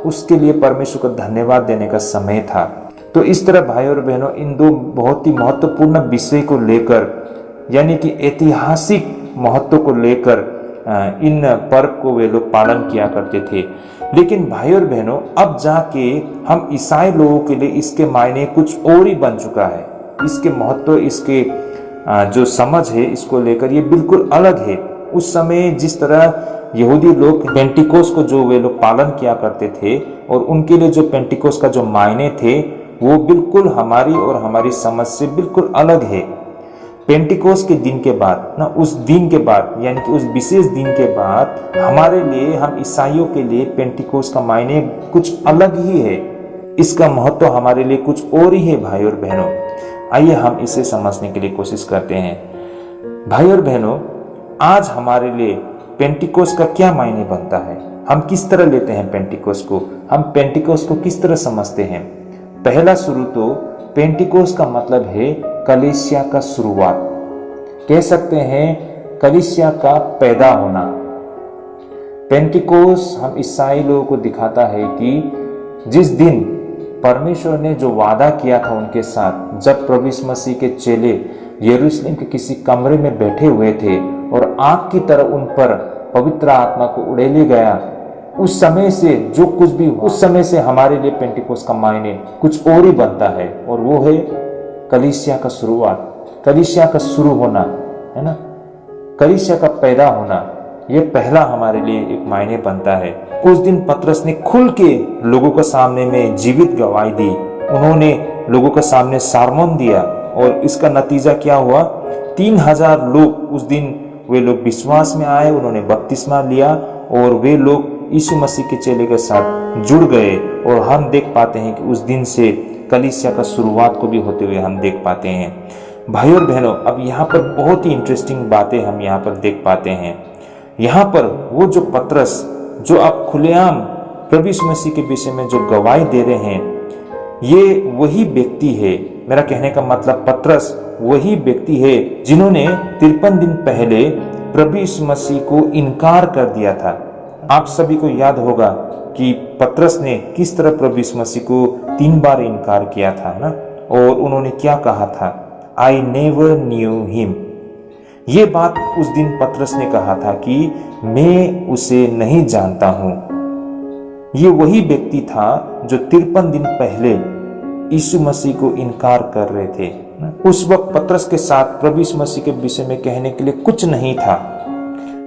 उसके लिए परमेश्वर को धन्यवाद देने का समय था। तो इस तरह भाई और बहनों, इन दो बहुत ही महत्वपूर्ण विषय को लेकर, यानी कि ऐतिहासिक महत्व को लेकर इन पर्व को वे लोग पालन किया करते थे। लेकिन भाई और बहनों, अब जाके हम ईसाई लोगों के लिए इसके मायने कुछ और ही बन चुका है। इसके महत्व, इसके जो समझ है इसको लेकर ये बिल्कुल अलग है। उस समय जिस तरह यहूदी लोग पेंटिकोस को जो वे लोग पालन किया करते थे और उनके लिए जो पेंटिकोस का जो मायने थे वो बिल्कुल हमारी और हमारी समझ से बिल्कुल अलग है। पेंटिकोस के दिन के बाद ना, उस दिन के बाद, यानी कि उस विशेष दिन के बाद हमारे लिए, हम ईसाइयों के लिए पेंटिकोस का मायने कुछ अलग ही है। इसका महत्व हमारे लिए कुछ और ही है भाई और बहनों। आइए हम इसे समझने के लिए कोशिश करते हैं। भाई और बहनों, आज हमारे लिए पेंटिकोस का क्या मायने बनता है? हम किस तरह लेते हैं पेंटिकोस को? हम पेंटिकोस को किस तरह समझते हैं? पहला शुरू तो पेंटिकोस का मतलब है कलीसिया का शुरुआत, कह सकते हैं कलीसिया का पैदा होना। पेंटिकोस हम ईसाई लोगों को दिखाता है कि जिस दिन परमेश्वर ने जो वादा किया था उनके साथ, जब प्रभु यीशु मसीह के चेले यरूशलेम के किसी कमरे में बैठे हुए थे और आग की तरह उन पर पवित्र आत्मा को उड़ेले गया, उस समय से जो कुछ भी, उस समय से हमारे लिए पेंटिकोस का मायने कुछ और ही बनता है, और वो है कलीसिया का शुरुआत, कलीसिया का शुरू होना, है ना, कलीसिया का पैदा होना। ये पहला हमारे लिए एक मायने बनता है। उस दिन पतरस ने खुल के लोगों के सामने में जीवित गवाही दी, उन्होंने लोगों के सामने सारमन दिया, और इसका नतीजा क्या हुआ? 3000 लोग उस दिन वे लोग विश्वास में आए, उन्होंने बपतिस्मा लिया और वे लोग यीशु मसीह के चेले के साथ जुड़ गए। और हम देख पाते हैं कि उस दिन से कलीसिया का शुरुआत को भी होते हुए हम देख पाते हैं। भाई और बहनों, अब यहाँ पर बहुत ही इंटरेस्टिंग बातें हम यहाँ पर देख पाते हैं। यहाँ पर वो जो पतरस, जो आप खुलेआम प्रभु यीशु मसीह के विषय में जो गवाही दे रहे हैं, ये वही व्यक्ति है मेरा कहने का मतलब पतरस वही व्यक्ति है जिन्होंने 53 दिन पहले प्रभु यीशु मसीह को इनकार कर दिया था। आप सभी को याद होगा कि पतरस ने किस तरह प्रभु यीशु मसीह को 3 बार इनकार किया था ना, और उन्होंने क्या कहा था, आई नेवर न्यू हिम। ये बात उस दिन पतरस ने कहा था कि मैं उसे नहीं जानता हूं। ये वही व्यक्ति था जो 53 दिन पहले यीशु मसीह को इनकार कर रहे थे। उस वक्त पतरस के साथ प्रभु यीशु मसीह के विषय में कहने के लिए कुछ नहीं था।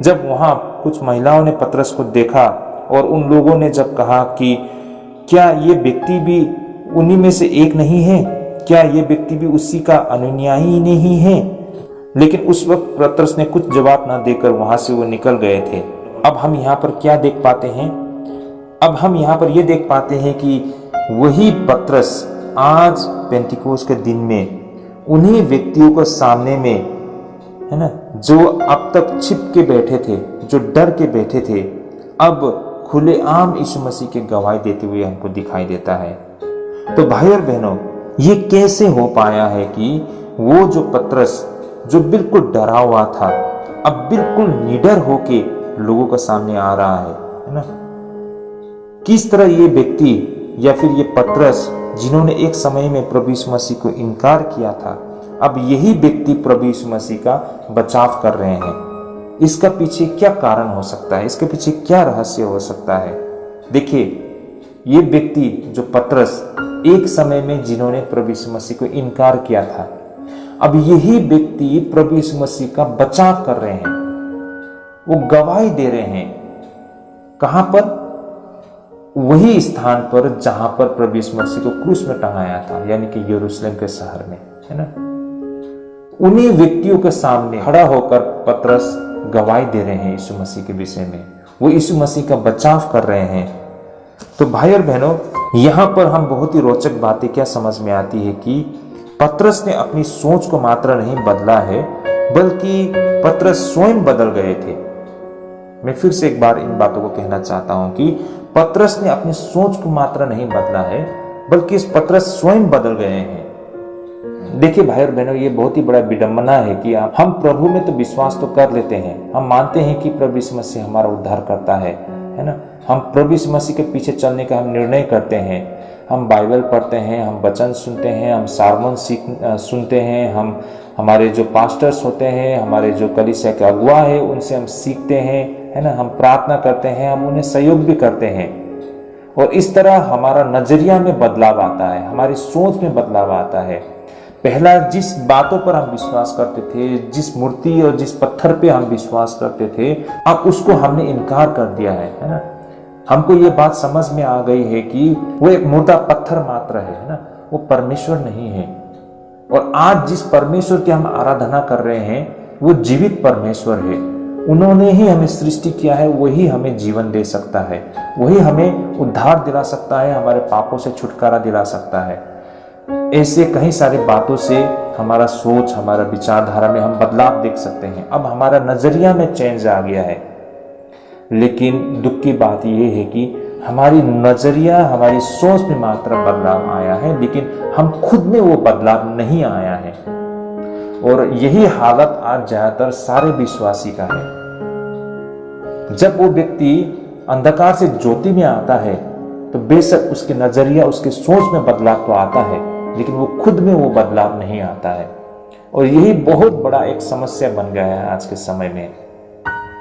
जब वहां कुछ महिलाओं ने पतरस को देखा और उन लोगों ने जब कहा कि क्या ये व्यक्ति भी उन्हीं में से एक नहीं है, क्या ये व्यक्ति भी उसी का अनुयायी नहीं है, लेकिन उस वक्त पतरस ने कुछ जवाब ना देकर वहां से वो निकल गए थे। अब हम यहाँ पर क्या देख पाते हैं? अब हम यहाँ पर यह देख पाते हैं कि वही पतरस आज पेंटिकोस के दिन में उन्हीं व्यक्तियों को सामने में, है ना, जो अब तक छिप के बैठे थे, जो डर के बैठे थे, अब खुलेआम यीशु मसीह के गवाही देते हुए हमको दिखाई देता है। तो भाई और बहनों, ये कैसे हो पाया है कि वो जो पतरस जो बिल्कुल डरा हुआ था, अब बिल्कुल निडर होके लोगों के सामने आ रहा है ना? किस तरह ये व्यक्ति या फिर ये पतरस जिन्होंने एक समय में प्रभु यीशु मसीह को इनकार किया था, अब यही व्यक्ति प्रभु यीशु मसीह का बचाव कर रहे हैं। इसका पीछे क्या कारण हो सकता है? इसके पीछे क्या रहस्य हो सकता है? देखिए, ये व्यक्ति जो पतरस एक समय में जिन्होंने प्रभु यीशु मसीह को इनकार किया था, अब यही व्यक्ति प्रभु यीशु मसीह का बचाव कर रहे हैं। वो गवाही दे रहे हैं। कहां पर? वही स्थान पर जहां पर प्रभु यीशु मसीह को क्रूस में टंगाया था, यानी कि यरूशलेम के शहर में, है ना? उन्हीं व्यक्तियों के सामने खड़ा होकर पतरस गवाही दे रहे हैं यीशु मसीह के विषय में। वो यीशु मसीह का बचाव कर रहे हैं। तो भाई और बहनों, यहां पर हम बहुत ही रोचक बातें क्या समझ में आती है कि पतरस ने अपनी सोच को मात्र नहीं बदला है, बल्कि पतरस स्वयं बदल गए थे। मैं फिर से एक बार इन बातों को कहना चाहता हूं कि पतरस ने अपनी सोच को मात्र नहीं बदला है, बल्कि इस पतरस स्वयं बदल गए हैं। देखिए भाई और बहनों, ये बहुत ही बड़ा विडंबना है कि हम प्रभु में तो विश्वास तो कर लेते हैं, हम मानते हैं कि प्रभु यीशु मसीह हमारा उद्धार करता है ना? हम प्रभु यीशु मसीह के पीछे चलने का हम निर्णय करते हैं, हम बाइबल पढ़ते हैं, हम वचन सुनते हैं, हम सार्मन सुनते हैं, हम हमारे जो पास्टर्स होते हैं, हमारे जो कलीसिया के अगुआ है, उनसे हम सीखते हैं, है ना? हम प्रार्थना करते हैं, हम उन्हें सहयोग भी करते हैं, और इस तरह हमारा नजरिया में बदलाव आता है, हमारी सोच में बदलाव आता है। पहला जिस बातों पर हम विश्वास करते थे, जिस मूर्ति और जिस पत्थर पे हम विश्वास करते थे, अब उसको हमने इनकार कर दिया है ना? हमको ये बात समझ में आ गई है कि वो एक मुर्दा पत्थर मात्र है ना? वो परमेश्वर नहीं है। और आज जिस परमेश्वर की हम आराधना कर रहे हैं, वो जीवित परमेश्वर है। उन्होंने ही हमें सृष्टि किया है, वही हमें जीवन दे सकता है, वही हमें उद्धार दिला सकता है, हमारे पापों से छुटकारा दिला सकता है। ऐसे कई सारी बातों से हमारा सोच, हमारा विचारधारा में हम बदलाव देख सकते हैं। अब हमारा नजरिया में चेंज आ गया है। लेकिन दुख की बात यह है कि हमारी नजरिया, हमारी सोच में मात्र बदलाव आया है, लेकिन हम खुद में वो बदलाव नहीं आया है। और यही हालत आज ज्यादातर सारे विश्वासी का है। जब वो व्यक्ति अंधकार से ज्योति में आता है, तो बेशक उसके नजरिया, उसके सोच में बदलाव तो आता है, लेकिन वो खुद में वो बदलाव नहीं आता है। और यही बहुत बड़ा एक समस्या बन गया है आज के समय में।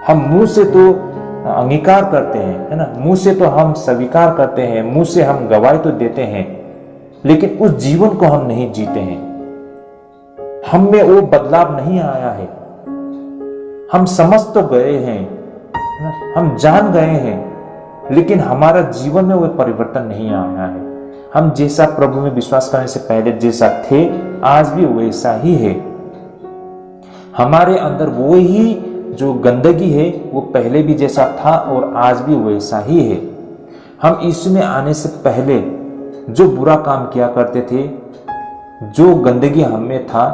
हम मुंह से तो अंगीकार करते हैं, है ना? मुंह से तो हम स्वीकार करते हैं, मुंह से हम गवाही तो देते हैं, लेकिन उस जीवन को हम नहीं जीते हैं। हम में वो बदलाव नहीं आया है। हम समझ तो गए हैं, हम जान गए हैं, लेकिन हमारा जीवन में वो परिवर्तन नहीं आया है। हम जैसा प्रभु में विश्वास करने से पहले जैसा थे, आज भी वैसा ही है। हमारे अंदर वो ही जो गंदगी है, वो पहले भी जैसा था और आज भी वैसा ही है। हम यीशु में आने से पहले जो बुरा काम किया करते थे, जो गंदगी हमें था,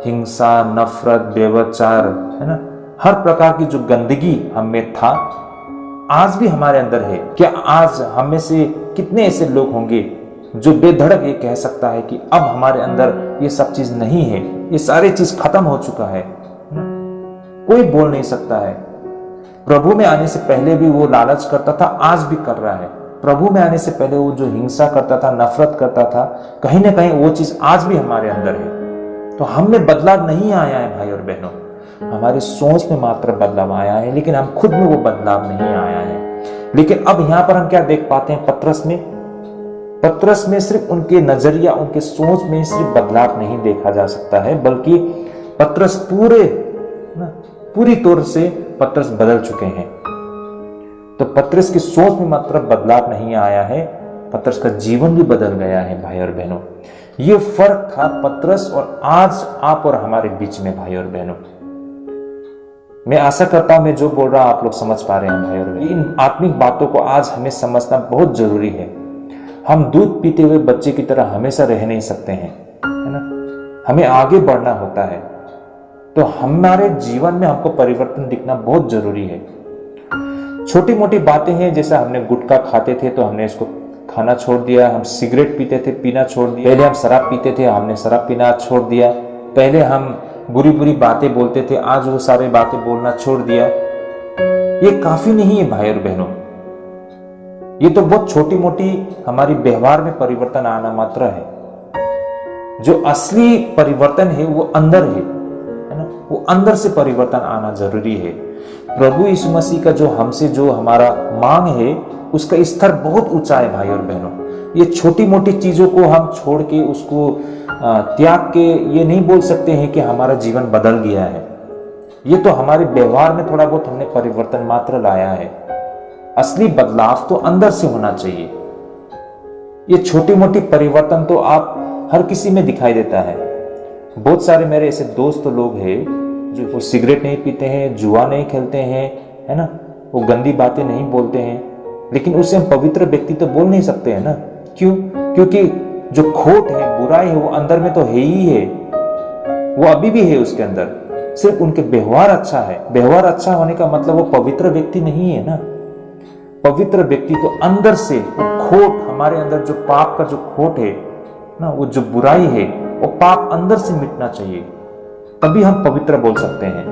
हिंसा, नफरत, व्यभिचार, है ना, हर प्रकार की जो गंदगी हमें था, आज भी हमारे अंदर है। क्या आज हम में से कितने ऐसे लोग होंगे जो बेधड़क ये कह सकता है कि अब हमारे अंदर ये सब चीज नहीं है, ये सारी चीज खत्म हो चुका है ना? कोई बोल नहीं सकता है। प्रभु में आने से पहले भी वो लालच करता था, आज भी कर रहा है। प्रभु में आने से पहले वो जो हिंसा करता था, नफरत करता था, कहीं ना कहीं वो चीज आज भी हमारे अंदर है। तो हम में बदलाव नहीं आया है भाई और बहनों, हमारे सोच में मात्र बदलाव आया है, लेकिन हम खुद में वो बदलाव नहीं आया है। लेकिन अब यहां पर हम क्या देख पाते हैं पतरस में सिर्फ उनके नजरिया, उनके सोच में सिर्फ बदलाव नहीं देखा जा सकता है, बल्कि पतरस पूरी तौर से पतरस बदल चुके हैं। तो पतरस की सोच में मात्र बदलाव नहीं आया है, पतरस का जीवन भी बदल गया है भाई और बहनों। ये फर्क था पतरस और आज आप और हमारे बीच में भाई और बहनों। मैं आशा करता हूं मैं जो बोल रहा हूं आप लोग समझ पा रहे हैं भाई और बहनों। इन आत्मिक बातों को आज हमें समझना बहुत जरूरी है। हम दूध पीते हुए बच्चे की तरह हमेशा रह नहीं सकते हैं, है ना? हमें आगे बढ़ना होता है। तो हमारे जीवन में हमको परिवर्तन दिखना बहुत जरूरी है। छोटी मोटी बातें हैं, जैसे हमने गुटखा खाते थे तो हमने इसको खाना छोड़ दिया, हम सिगरेट पीते थे, पीना छोड़ दिया। पहले हम शराब पीते थे, हमने शराब पीना छोड़ दिया। पहले हम बुरी बुरी बातें बोलते थे, आज वो सारी बातें बोलना छोड़ दिया। ये काफी नहीं है भाई और बहनों, ये तो बहुत छोटी मोटी हमारी व्यवहार में परिवर्तन आना मात्र है। जो असली परिवर्तन है वो अंदर है ना? वो अंदर से परिवर्तन आना जरूरी है। प्रभु यीशु मसीह का जो हमसे जो हमारा मांग है उसका स्तर बहुत ऊंचा है भाई और बहनों। ये छोटी मोटी चीजों को हम छोड़ के उसको त्याग के ये नहीं बोल सकते हैं कि हमारा जीवन बदल गया है। ये तो हमारे व्यवहार में थोड़ा बहुत हमने परिवर्तन मात्र लाया है। असली बदलाव तो अंदर से होना चाहिए। ये छोटी मोटी परिवर्तन तो आप हर किसी में दिखाई देता है। बहुत सारे मेरे ऐसे दोस्त लोग हैं जो वो सिगरेट नहीं पीते हैं, जुआ नहीं खेलते हैं, है ना? वो गंदी बातें नहीं बोलते हैं, लेकिन उससे हम पवित्र व्यक्ति तो बोल नहीं सकते हैं ना? क्यों? क्योंकि जो खोट है, बुराई है, वो अंदर में तो है ही है, वो अभी भी है उसके अंदर। सिर्फ उनके व्यवहार अच्छा है। व्यवहार अच्छा होने का मतलब वो पवित्र व्यक्ति नहीं है ना। पवित्र व्यक्ति तो अंदर से वो खोट, हमारे अंदर जो पाप का जो खोट है ना, वो जो बुराई है, वो पाप अंदर से मिटना चाहिए, तभी हम पवित्र बोल सकते हैं।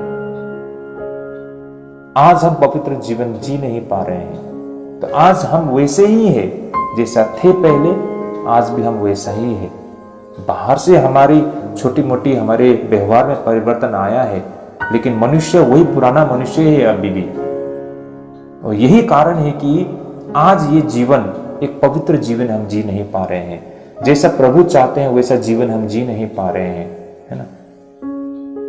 आज हम पवित्र जीवन जी नहीं पा रहे हैं, तो आज हम वैसे ही है जैसा थे पहले, आज भी हम वैसा ही है। बाहर से हमारी छोटी मोटी हमारे व्यवहार में परिवर्तन आया है, लेकिन मनुष्य वही पुराना मनुष्य है अभी भी। और यही कारण है कि आज ये जीवन, एक पवित्र जीवन हम जी नहीं पा रहे हैं। जैसा प्रभु चाहते हैं वैसा जीवन हम जी नहीं पा रहे हैं, है ना?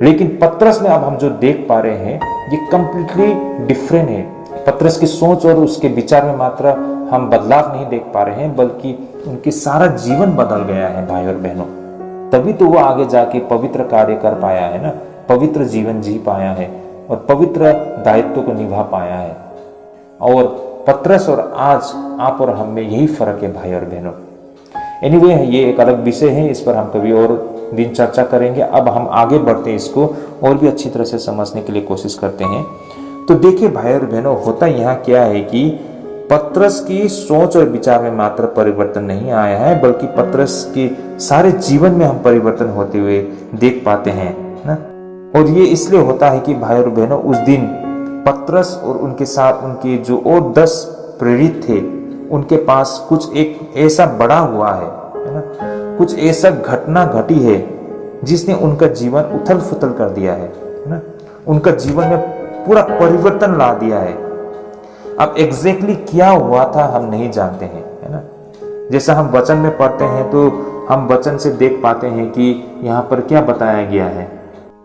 लेकिन पतरस में अब हम जो देख पा रहे हैं ये कंप्लीटली डिफरेंट है। पतरस की सोच और उसके विचार में मात्र हम बदलाव नहीं देख पा रहे हैं, बल्कि उनकी सारा जीवन बदल गया है भाई और बहनों। तभी तो वो आगे जाके पवित्र कार्य कर पाया है ना, पवित्र जीवन जी पाया है और पवित्र दायित्व को निभा पाया है। और पतरस और आज आप और हम में यही फर्क है भाई और बहनों। एनीवे, ये एक अलग विषय है, इस पर हम कभी और दिन चर्चा करेंगे। अब हम आगे बढ़ते हैं, इसको और भी अच्छी तरह से समझने के लिए कोशिश करते हैं। तो देखिए भाई और बहनों, होता यहाँ क्या है कि पतरस की सोच और विचार में मात्र परिवर्तन नहीं आया है, बल्कि पतरस के सारे जीवन में हम परिवर्तन होते हुए देख पाते हैं ना। और ये इसलिए होता है कि भाई और बहनों, उस दिन पतरस और उनके साथ उनके जो और 10 प्रेरित थे, उनके पास कुछ एक ऐसा बड़ा हुआ है ना, कुछ ऐसा घटना घटी है जिसने उनका जीवन उथल फुथल कर दिया है ना, उनका जीवन में पूरा परिवर्तन ला दिया है। अब एग्जैक्टली क्या हुआ था हम नहीं जानते हैं, है ना। जैसा हम वचन में पढ़ते हैं तो हम वचन से देख पाते हैं कि यहाँ पर क्या बताया गया है।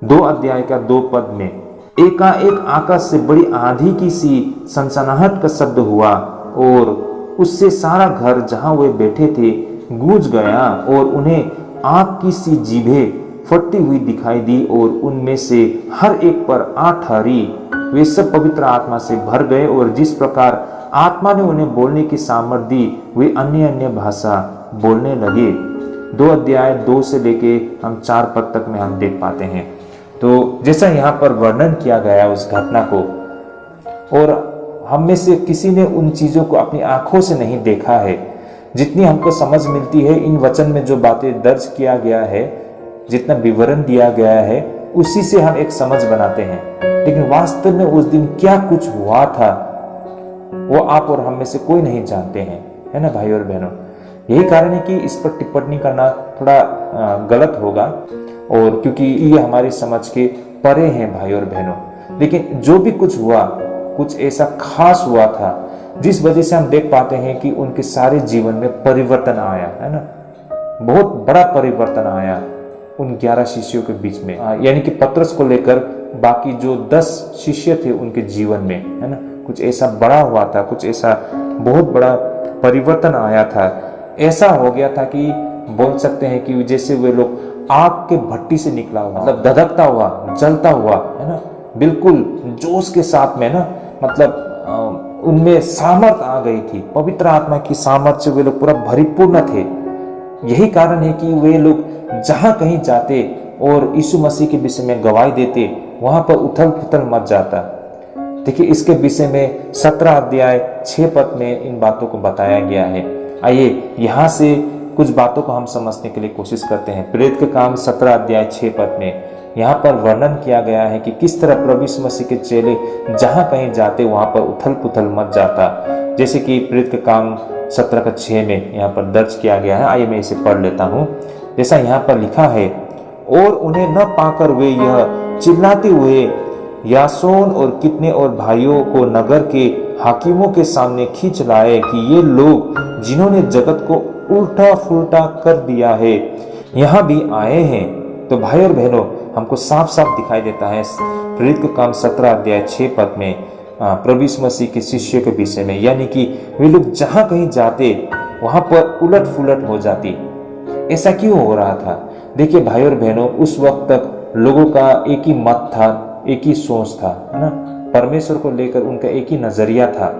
2 अध्याय का 2 पद में एकाएक आकाश से बड़ी आंधी की सी सनसनाहट का शब्द हुआ और उससे सारा घर जहां वे बैठे थे गूंज गया और उन्हें आग की सी जीभें फटती हुई दिखाई दी और उनमें से हर एक पर आग ठहरी। वे सब पवित्र आत्मा से भर गए और जिस प्रकार आत्मा ने उन्हें बोलने की सामर्थ दी वे अन्य अन्य भाषा बोलने लगे। 2 अध्याय 2 से लेके हम 4 पद तक में हम देख पाते हैं। तो जैसा यहाँ पर वर्णन किया गया उस घटना को, और हम में से किसी ने उन चीजों को अपनी आंखों से नहीं देखा है, जितनी हमको समझ मिलती है इन वचन में जो बातें दर्ज किया गया है, जितना विवरण दिया गया है, उसी से हम एक समझ बनाते हैं। लेकिन वास्तव में उस दिन क्या कुछ हुआ था वो आप और हम में से कोई नहीं जानते हैं, है ना भाई और बहनों। यही कारण है कि इस पर टिप्पणी करना थोड़ा गलत होगा, और क्योंकि ये हमारी समझ के परे हैं भाई और बहनों। लेकिन जो भी कुछ हुआ, कुछ ऐसा खास हुआ था जिस वजह से हम देख पाते हैं कि उनके सारे जीवन में परिवर्तन आया, है ना। बहुत बड़ा परिवर्तन आया उन 11 शिष्यों के बीच में, यानी कि पतरस को लेकर बाकी जो 10 शिष्य थे उनके जीवन में, है ना, कुछ ऐसा बड़ा हुआ था, कुछ ऐसा बहुत बड़ा परिवर्तन आया था। ऐसा हो गया था कि बोल सकते हैं कि जैसे वे लोग आग के भट्टी से निकला हुआ, मतलब धधकता हुआ, जलता हुआ, है ना, बिल्कुल जोश के साथ में ना, मतलब उनमें सामर्थ आ गई थी, पवित्र आत्मा की सामर्थ से वे लोग पूरा भरिपूर्ण थे। यही कारण है कि वे लोग जहां कहीं जाते और यीशु मसीह के विषय में गवाही देते, वहां पर उथल पुथल मच जाता। देखिए, इसके विषय में 17 अध्याय 6 पद में इन बातों को बताया गया है। आइए यहाँ से कुछ बातों को हम समझने के लिए कोशिश करते हैं। प्रेरित के काम 17 अध्याय 6 पद में यहाँ पर वर्णन किया गया है कि किस तरह प्रभु यीशु मसीह के चेले जहां कहीं जाते वहां पर उथल पुथल मच जाता। जैसे कि प्रेरित के काम 17 का 6 में यहाँ पर दर्ज किया गया है। आइए मैं इसे पढ़ लेता हूँ। जैसा यहाँ पर लिखा है, और उन्हें न पाकर वे यह चिल्लाते हुए यासोन और कितने और भाइयों को नगर के हाकिमों के सामने खींच लाए कि ये लोग जिन्होंने जगत को उल्टा फुल्टा कर दिया है यहाँ भी आए हैं। तो भाई और बहनों, हमको साफ साफ दिखाई देता है प्रेरित के काम 17 अध्याय 6 पद में प्रभु यीशु मसीह के शिष्यों के विषय में, यानी कि वे लोग जहां कहीं जाते वहां पर उलट फुलट हो जाती। ऐसा क्यों हो रहा था? देखिए भाई और बहनों, उस वक्त तक लोगों का एक ही मत था, एक ही सोच था, है ना, परमेश्वर को लेकर उनका एक ही नजरिया था।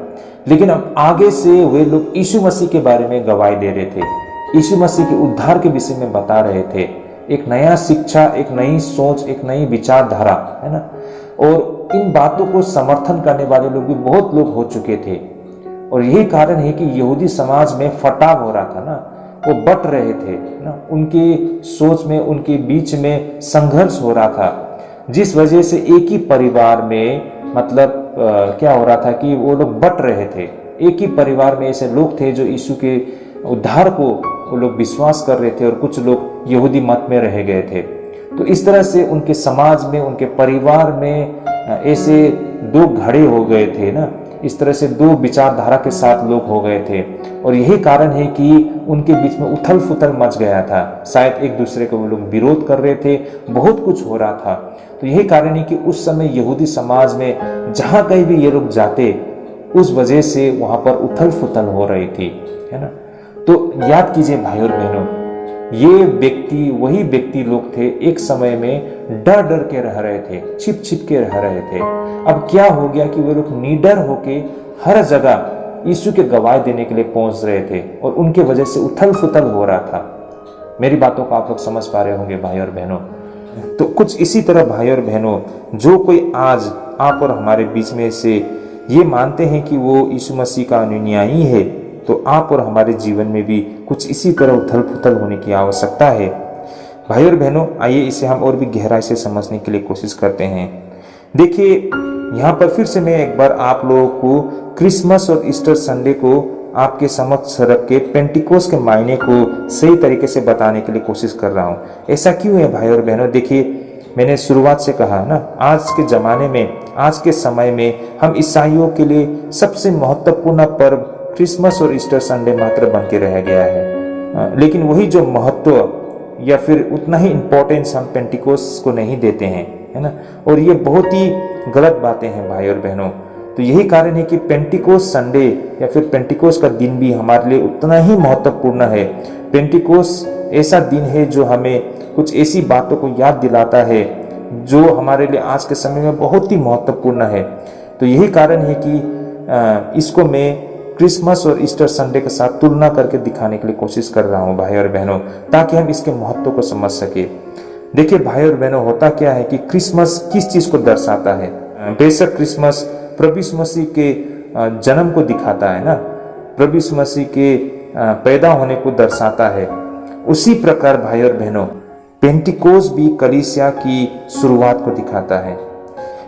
लेकिन अब आगे से वे लोग यीशु मसीह के बारे में गवाही दे रहे थे, यीशु मसीह के उद्धार के विषय में बता रहे थे। एक नया शिक्षा, एक नई सोच, एक नई विचारधारा, है ना। और इन बातों को समर्थन करने वाले लोग भी बहुत लोग हो चुके थे। और यही कारण है कि यहूदी समाज में फटाव हो रहा था ना, वो बट रहे थे ना, उनकी सोच में, उनके बीच में संघर्ष हो रहा था, जिस वजह से एक ही परिवार में मतलब क्या हो रहा था कि वो लोग बट रहे थे। एक ही परिवार में ऐसे लोग थे जो यीशु के उद्धार को वो लोग विश्वास कर रहे थे, और कुछ लोग यहूदी मत में रह गए थे। तो इस तरह से उनके समाज में, उनके परिवार में ऐसे दो घड़े हो गए थे ना, इस तरह से दो विचारधारा के साथ लोग हो गए थे। और यही कारण है कि उनके बीच में उथल फुथल मच गया था। शायद एक दूसरे को वो लोग विरोध कर रहे थे, बहुत कुछ हो रहा था। तो यही कारण है कि उस समय यहूदी समाज में जहां कहीं भी ये लोग जाते, उस वजह से वहां पर उथल फुथल हो रही थी, है ना। तो याद कीजिए भाई और बहनों, ये व्यक्ति वही व्यक्ति लोग थे, एक समय में डर डर के रह रहे थे, छिप छिप के रह रहे थे। अब क्या हो गया कि वे लोग निडर होके हर जगह यीशु के गवाही देने के लिए पहुंच रहे थे, और उनके वजह से उथल फुथल हो रहा था। मेरी बातों को आप लोग समझ पा रहे होंगे भाई और बहनों। तो कुछ इसी तरह भाई और बहनों, जो कोई आज आप और हमारे बीच में से ये मानते हैं कि वो यीशु मसीह का अनुयायी है, तो आप और हमारे जीवन में भी कुछ इसी तरह उथल पुथल होने की आवश्यकता है। भाई और बहनों, आइए इसे हम और भी गहराई से समझने के लिए कोशिश करते हैं। देखिए, यहाँ पर फिर से मैं एक बार आप लोगों को क्रिसमस और ईस्टर संडे को आपके समक्ष रख के पेंटिकोस के मायने को सही तरीके से बताने के लिए कोशिश कर रहा हूँ। ऐसा क्यों है भाई और बहनों? देखिए, मैंने शुरुआत से कहा ना, आज के जमाने में, आज के समय में हम ईसाइयों के लिए सबसे महत्वपूर्ण पर्व क्रिसमस और ईस्टर संडे मात्र बन के रह गया है। लेकिन वही जो महत्व या फिर उतना ही इम्पोर्टेंस हम पेंटिकोस को नहीं देते हैं, है ना। और ये बहुत ही गलत बातें हैं भाई और बहनों। तो यही कारण है कि पेंटिकोस संडे या फिर पेंटिकोस का दिन भी हमारे लिए उतना ही महत्वपूर्ण है। पेंटिकोस ऐसा दिन है जो हमें कुछ ऐसी बातों को याद दिलाता है जो हमारे लिए आज के समय में बहुत ही महत्वपूर्ण है। तो यही कारण है कि इसको मैं क्रिसमस और ईस्टर संडे के साथ तुलना करके दिखाने के लिए कोशिश कर रहा हूँ भाई और बहनों, ताकि हम इसके महत्व को समझ सके। देखिए भाई और बहनों, होता क्या है कि क्रिसमस किस चीज को दर्शाता है? बेशक क्रिसमस प्रभु यीशु मसीह के जन्म को दिखाता है ना, प्रभु यीशु मसीह के पैदा होने को दर्शाता है, उसी प्रकार भाई और बहनों पेंटिकोस भी कलीसिया की शुरुआत को दिखाता है।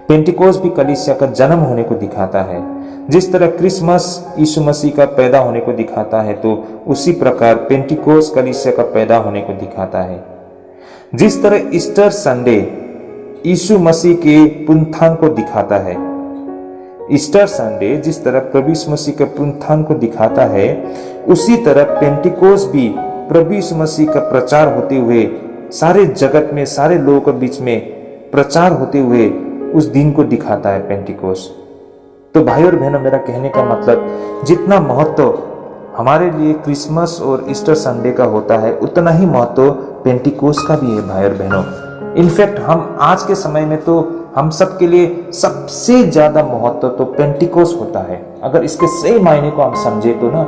पेंटिकोस भी कलीसिया का जन्म होने को दिखाता है। जिस तरह क्रिसमस यीशु मसीह का पैदा होने को दिखाता है, तो उसी प्रकार पेंटिकोस कलीसिया का पैदा होने को दिखाता है। जिस तरह ईस्टर संडे यीशु मसीह के पुनरुत्थान को दिखाता है, ईस्टर संडे जिस तरह प्रभु यीशु मसीह के पुनरुत्थान को दिखाता है, उसी तरह पेंटिकोस भी प्रभु यीशु मसीह का प्रचार होते हुए सारे जगत में, सारे लोगों के बीच में प्रचार होते हुए उस दिन को दिखाता है पेंटिकोस। तो भाई और बहनों, मेरा कहने का मतलब जितना महत्व हमारे लिए क्रिसमस और ईस्टर संडे का होता है, उतना ही महत्व पेंटिकोस का भी है भाई और बहनों। इनफैक्ट हम आज के समय में तो हम सबके लिए सबसे ज्यादा महत्व तो पेंटिकोस होता है। अगर इसके सही मायने को हम समझे तो ना,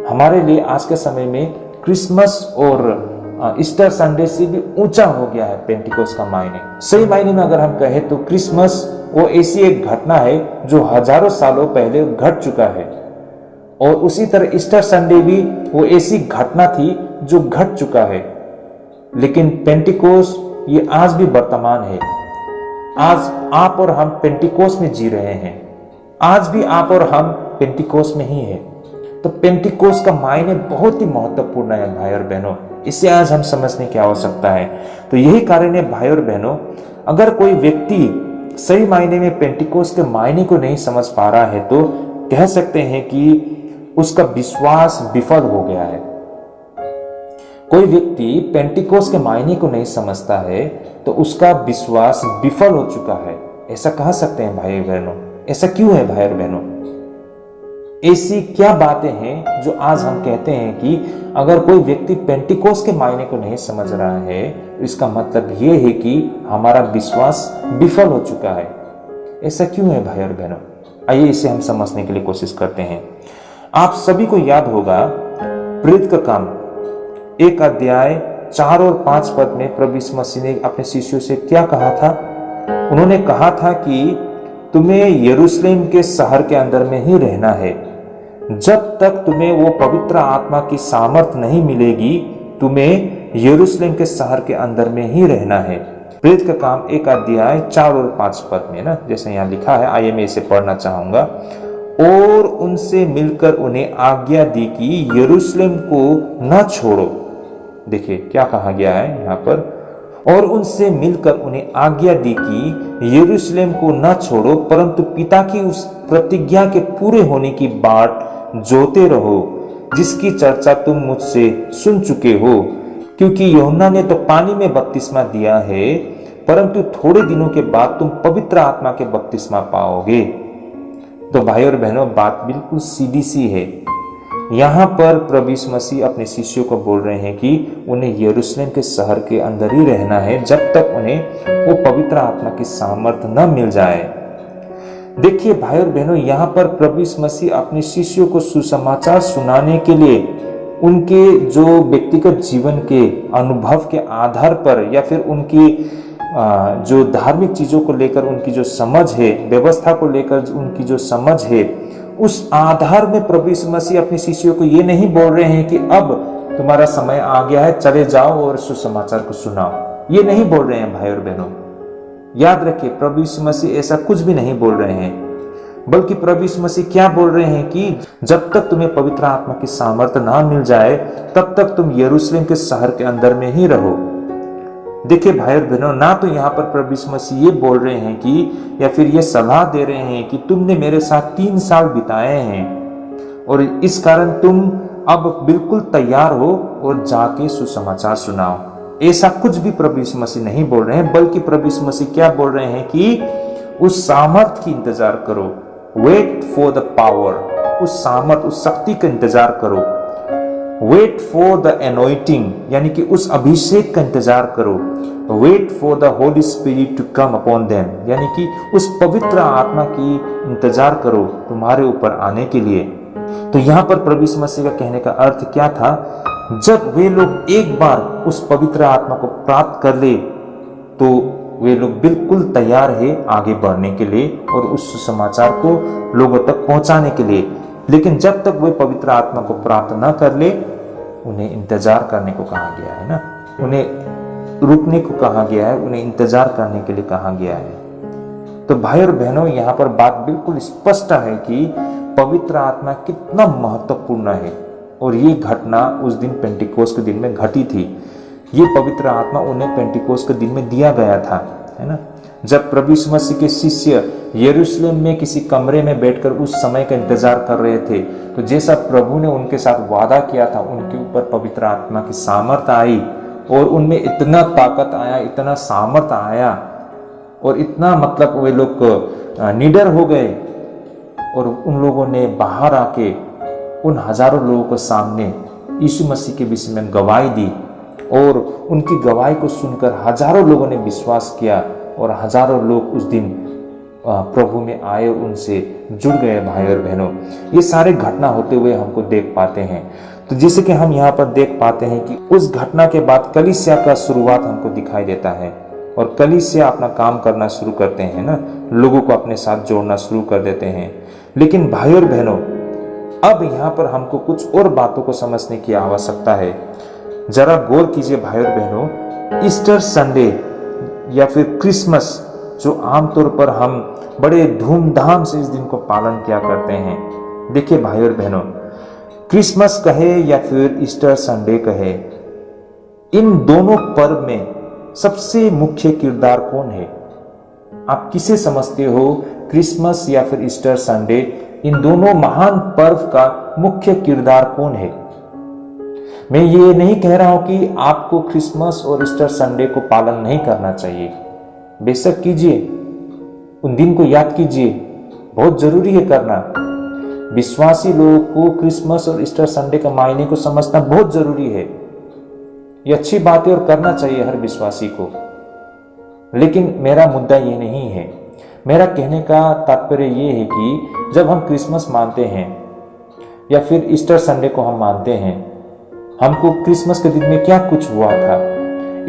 हमारे लिए आज के समय में क्रिसमस और ईस्टर संडे से भी ऊंचा हो गया है पेंटिकोस का मायने। सही मायने में अगर हम कहें तो क्रिसमस वो ऐसी एक घटना है जो हजारों सालों पहले घट चुका है, और उसी तरह ईस्टर संडे भी वो ऐसी घटना थी जो घट चुका है। लेकिन पेंटिकोस ये आज भी वर्तमान है। आज आप और हम पेंटिकोस में जी रहे हैं। आज भी आप और हम पेंटिकोस में ही हैं। तो पेंटिकोस का मायने बहुत ही महत्वपूर्ण है भाई और बहनों। इसे आज हम समझने की आवश्यकता है। तो यही कारण है भाई और बहनों, अगर कोई व्यक्ति सही मायने में पेंटिकोस के मायने को नहीं समझ पा रहा है, तो कह सकते हैं कि उसका विश्वास विफल हो गया है। कोई व्यक्ति पेंटिकोस के मायने को नहीं समझता है तो उसका विश्वास विफल हो चुका है, ऐसा कह सकते हैं भाई बहनों। ऐसा क्यों है भाई और बहनों? ऐसी क्या बातें हैं जो आज हम कहते हैं कि अगर कोई व्यक्ति पेंटिकोस के मायने को नहीं समझ रहा है, इसका मतलब यह है कि हमारा विश्वास विफल हो चुका है। ऐसा क्यों है भाई और बहनों? आइए इसे हम समझने के लिए कोशिश करते हैं। आप सभी को याद होगा प्रेरित का काम 1 अध्याय 4 और 5 पद में प्रभु यीशु मसीह ने अपने शिष्यों से क्या कहा था? उन्होंने कहा था कि तुम्हें यरूशलेम के शहर के अंदर में ही रहना है, जब तक तुम्हें वो पवित्र आत्मा की सामर्थ नहीं मिलेगी, तुम्हें यरूशलेम के शहर के अंदर में ही रहना है। प्रेरित का काम 1 अध्याय 4 और 5 पद में ना, जैसे यहाँ लिखा है, आइए मैं इसे पढ़ना चाहूंगा। और उनसे मिलकर उन्हें आज्ञा दी कि यरूशलेम को न छोड़ो। देखिए क्या कहा गया है यहाँ पर, और उनसे मिलकर उन्हें आज्ञा दी कि यरूशलेम को न छोड़ो, परंतु पिता की उस प्रतिज्ञा के पूरे होने की बाट जोते रहो, जिसकी चर्चा तुम मुझसे सुन चुके हो। क्योंकि यूहन्ना ने तो पानी में बपतिस्मा दिया है, परंतु थोड़े दिनों के बाद तुम पवित्र आत्मा के बपतिस्मा पाओगे। तो भाई और बहनों, बात बिल्कुल सीधी सी है। यहाँ पर प्रभु यीशु मसीह अपने शिष्यों को बोल रहे हैं कि उन्हें यरूशलेम के शहर के अंदर ही रहना है, जब तक उन्हें वो पवित्र आत्मा की सामर्थ न मिल जाए। देखिए भाई और बहनों, यहाँ पर प्रभु यीशु मसीह अपने शिष्यों को सुसमाचार सुनाने के लिए उनके जो व्यक्तिगत जीवन के अनुभव के आधार पर, या फिर उनकी जो धार्मिक चीजों को लेकर उनकी जो समझ है, व्यवस्था को लेकर उनकी जो समझ है, उस आधार में प्रभु यीशु मसीह अपने शिष्यों को ये नहीं बोल रहे हैं कि अब तुम्हारा समय आ गया है, चले जाओ और सुसमाचार को सुनाओ। ये नहीं बोल रहे हैं भाई और बहनों। याद रखिए, प्रभु यीशु मसीह ऐसा कुछ भी नहीं बोल रहे हैं, बल्कि प्रभु यीशु मसीह क्या बोल रहे हैं कि जब तक तुम्हें पवित्र आत्मा की सामर्थ्य ना मिल जाए, तब तक तुम यरूशलेम के शहर के अंदर में ही रहो। देखिए भाई और बहनों, ना तो यहाँ पर प्रभु यीशु मसीह ये बोल रहे हैं कि, या फिर ये सलाह दे रहे हैं कि तुमने मेरे साथ 3 साल बिताए हैं और इस कारण तुम अब बिल्कुल तैयार हो और जाके सुसमाचार सुनाओ। ऐसा कुछ भी प्रभु यीशु मसीह नहीं बोल रहे हैं, बल्कि प्रभु यीशु मसीह क्या बोल रहे हैं कि उस सामर्थ की इंतजार करो, वेट फॉर द पावर, उस सामर्थ, उस शक्ति का इंतजार करो। वेट फॉर द एनॉइटिंग, यानी कि उस अभिषेक का इंतजार करो। Wait for the holy spirit to come upon them, यानी कि उस पवित्र आत्मा की इंतजार करो तुम्हारे ऊपर आने के लिए। तो यहाँ पर प्रभु यीशु मसीह का कहने का अर्थ क्या था? जब वे लोग एक बार उस पवित्र आत्मा को प्राप्त कर ले, तो वे लोग बिल्कुल तैयार है आगे बढ़ने के लिए और उस समाचार को लोगों तक पहुंचाने के लिए। लेकिन जब तक वे पवित्र आत्मा को प्राप्त न कर ले, उन्हें इंतजार करने को कहा गया है ना, उन्हें रुकने को कहा गया है, उन्हें इंतजार करने के लिए कहा गया है। तो भाई और बहनों, यहाँ पर बात बिल्कुल स्पष्ट है कि पवित्र आत्मा कितना महत्वपूर्ण है, और ये घटना उस दिन पेंटिकोस के दिन में घटी थी। ये पवित्र आत्मा उन्हें पेंटिकोस के दिन में दिया गया था, है ना। जब प्रभु यीशु मसीह के शिष्य यरूशलेम में किसी कमरे में बैठकर उस समय का इंतजार कर रहे थे, तो जैसा प्रभु ने उनके साथ वादा किया था, उनके ऊपर पवित्र आत्मा की सामर्थ आई, और उनमें इतना ताकत आया, इतना सामर्थ आया, और इतना मतलब वे लोग निडर हो गए, और उन लोगों ने बाहर आके उन हजारों लोगों के सामने यीशु मसीह के विषय में गवाही दी, और उनकी गवाही को सुनकर हजारों लोगों ने विश्वास किया, और हजारों लोग उस दिन प्रभु में आए, उनसे जुड़ गए। भाई और बहनों, ये सारे घटना होते हुए हमको देख पाते हैं। तो जैसे कि हम यहाँ पर देख पाते हैं कि उस घटना के बाद कलीसिया का शुरुआत हमको दिखाई देता है, और कलीसिया अपना काम करना शुरू करते हैं ना, लोगों को अपने साथ जोड़ना शुरू कर देते हैं। लेकिन भाई और बहनों, अब यहाँ पर हमको कुछ और बातों को समझने की आवश्यकता है। जरा गौर कीजिए भाई और बहनों, ईस्टर संडे या फिर क्रिसमस, जो आमतौर पर हम बड़े धूमधाम से इस दिन को पालन किया करते हैं। देखिए भाई और बहनों, क्रिसमस कहे या फिर ईस्टर संडे कहे, इन दोनों पर्व में सबसे मुख्य किरदार कौन है? आप किसे समझते हो? क्रिसमस या फिर ईस्टर संडे, इन दोनों महान पर्व का मुख्य किरदार कौन है? मैं ये नहीं कह रहा हूं कि आपको क्रिसमस और ईस्टर संडे को पालन नहीं करना चाहिए, बेशक कीजिए, उन दिन को याद कीजिए, बहुत जरूरी है करना। विश्वासी लोगों को क्रिसमस और ईस्टर संडे का मायने को समझना बहुत जरूरी है। ये अच्छी बात है और करना चाहिए हर विश्वासी को। लेकिन मेरा मुद्दा ये नहीं है। मेरा कहने का तात्पर्य ये है कि जब हम क्रिसमस मानते हैं या फिर ईस्टर संडे को हम मानते हैं, हमको क्रिसमस के दिन में क्या कुछ हुआ था,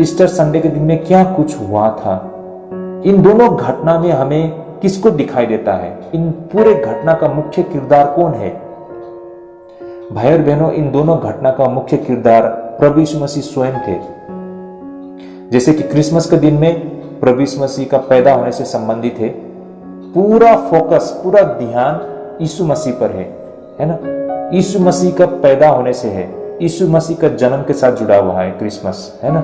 ईस्टर संडे के दिन में क्या कुछ हुआ था, इन दोनों घटना में हमें किसको दिखाई देता है? इन पूरे घटना का मुख्य किरदार कौन है? भाई और बहनों, इन दोनों घटना का मुख्य किरदार प्रभु यीशु मसीह स्वयं थे। जैसे कि क्रिसमस के दिन में प्रभु यीशु मसीह का पैदा होने से संबंधित है, पूरा फोकस, पूरा ध्यान यीशु मसीह पर है ना। यीशु मसीह का पैदा होने से है, यीशु मसीह का जन्म के साथ जुड़ा हुआ है क्रिसमस, है ना।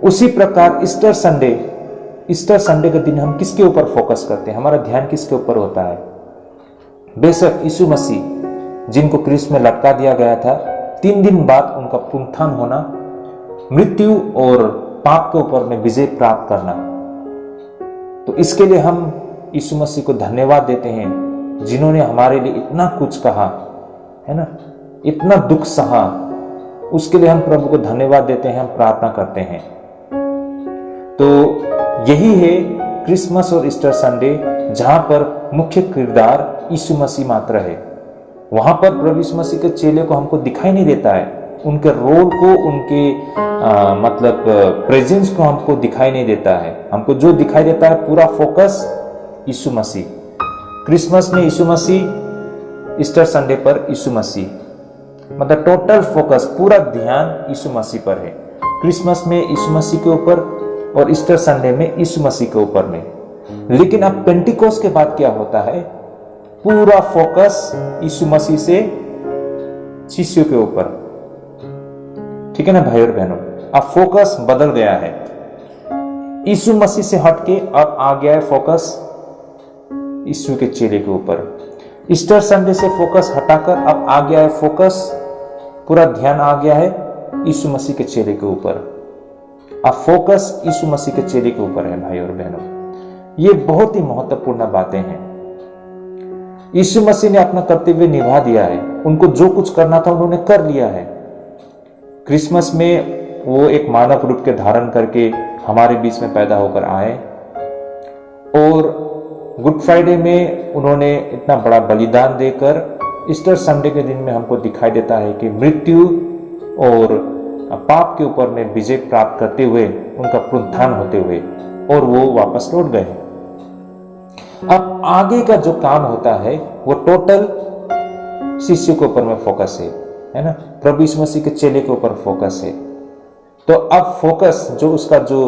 उसी प्रकार ईस्टर संडे के दिन हम किसके ऊपर फोकस करते हैं? हमारा ध्यान किसके ऊपर होता है? बेशक यीशु मसीह, जिनको क्रूस में लटका दिया गया था, 3 दिन बाद उनका पुनरुत्थान होना, मृत्यु और पाप के ऊपर में विजय प्राप्त करना। तो इसके लिए हम यीशु मसीह को धन्यवाद देते हैं, जिन्होंने हमारे लिए इतना कुछ कहा, है ना, इतना दुख सहा। उसके लिए हम प्रभु को धन्यवाद देते हैं, हम प्रार्थना करते हैं। तो यही है क्रिसमस और ईस्टर संडे, जहां पर मुख्य किरदार यीशु मसीह मात्र है। वहां पर प्रभु यीशु मसीह के चेले को हमको दिखाई नहीं देता है, उनके रोल को, उनके मतलब प्रेजेंस को हमको दिखाई नहीं देता है। हमको जो दिखाई देता है पूरा फोकस यीशु मसीह। क्रिसमस में यीशु मसीह, ईस्टर संडे पर यीशु मसीह, मतलब टोटल फोकस, पूरा ध्यान यीशु मसीह पर है। क्रिसमस में यीशु मसीह के ऊपर और ईस्टर संडे में यीशु मसीह के ऊपर में। लेकिन अब पेंटिकोस के बाद क्या होता है? पूरा फोकस यीशु मसीह से शिष्यों के ऊपर। ठीक है ना भाई और बहनों, अब फोकस बदल गया है। यीशु मसीह से हटके अब आ गया है फोकस यीशु के चेले के ऊपर। ईस्टर संडे से फोकस हटाकर अब आ गया है फोकस, पूरा ध्यान आ गया है यीशु मसीह के चेले के ऊपर। अब फोकस यीशु मसीह के चेले के ऊपर है भाई और बहनों। ये बहुत ही महत्वपूर्ण बातें हैं। यीशु मसीह ने अपना कर्तव्य निभा दिया है, उनको जो कुछ करना था उन्होंने कर लिया है। क्रिसमस में वो एक मानव रूप के धारण करके हमारे बीच में पैदा होकर आए, और गुड फ्राइडे में उन्होंने इतना बड़ा बलिदान देकर ईस्टर संडे के दिन में हमको दिखाई देता है कि मृत्यु और पाप के ऊपर में विजय प्राप्त करते हुए, उनका पुनरुत्थान होते हुए, और वो वापस लौट गए। अब आगे का जो काम होता है वो टोटल शिष्य के ऊपर में फोकस है ना, प्रभु यीशु मसीह के चेले के ऊपर फोकस है। तो अब फोकस जो उसका जो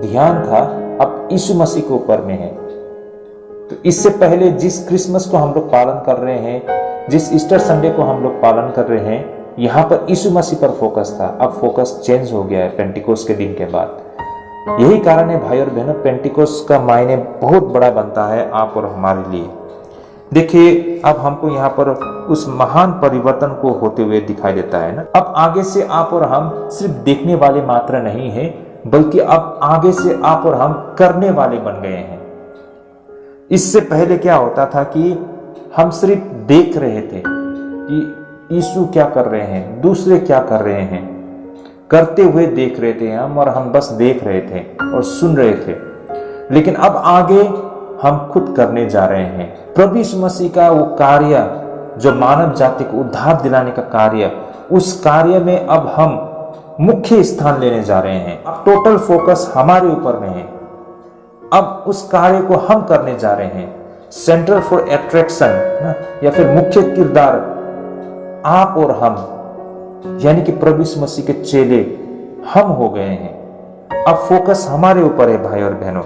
ध्यान था अब यीशु मसीह के ऊपर में है। तो इससे पहले जिस क्रिसमस को हम लोग पालन कर रहे हैं, जिस ईस्टर संडे को हम लोग पालन कर रहे हैं, यहाँ पर यीशु मसीह पर फोकस था। अब फोकस चेंज हो गया है पेंटिकोस के दिन के बाद। यही कारण है भाई और बहनों, पेंटिकोस का मायने बहुत बड़ा बनता है आप और हमारे लिए। देखिए अब हमको यहाँ पर उस महान परिवर्तन को होते हुए दिखाई देता है ना। अब आगे से आप और हम सिर्फ देखने वाले मात्र नहीं हैं, बल्कि अब आगे से आप और हम करने वाले बन गए हैं। इससे पहले क्या होता था कि हम सिर्फ देख रहे थे कि यीशु क्या कर रहे हैं, दूसरे क्या कर रहे हैं, करते हुए देख रहे थे हम, और हम बस देख रहे थे और सुन रहे थे। लेकिन अब आगे हम खुद करने जा रहे हैं। प्रभु यीशु मसीह का वो कार्य जो मानव जाति को उद्धार दिलाने का कार्य, उस कार्य में अब हम मुख्य स्थान लेने जा रहे हैं। अब टोटल फोकस हमारे ऊपर में है। अब उस कार्य को हम करने जा रहे हैं। सेंटर फॉर अट्रैक्शन या फिर मुख्य किरदार आप और हम, यानी कि प्रभु यीशु मसीह के चेले हम हो गए हैं। अब फोकस हमारे ऊपर है भाई और बहनों।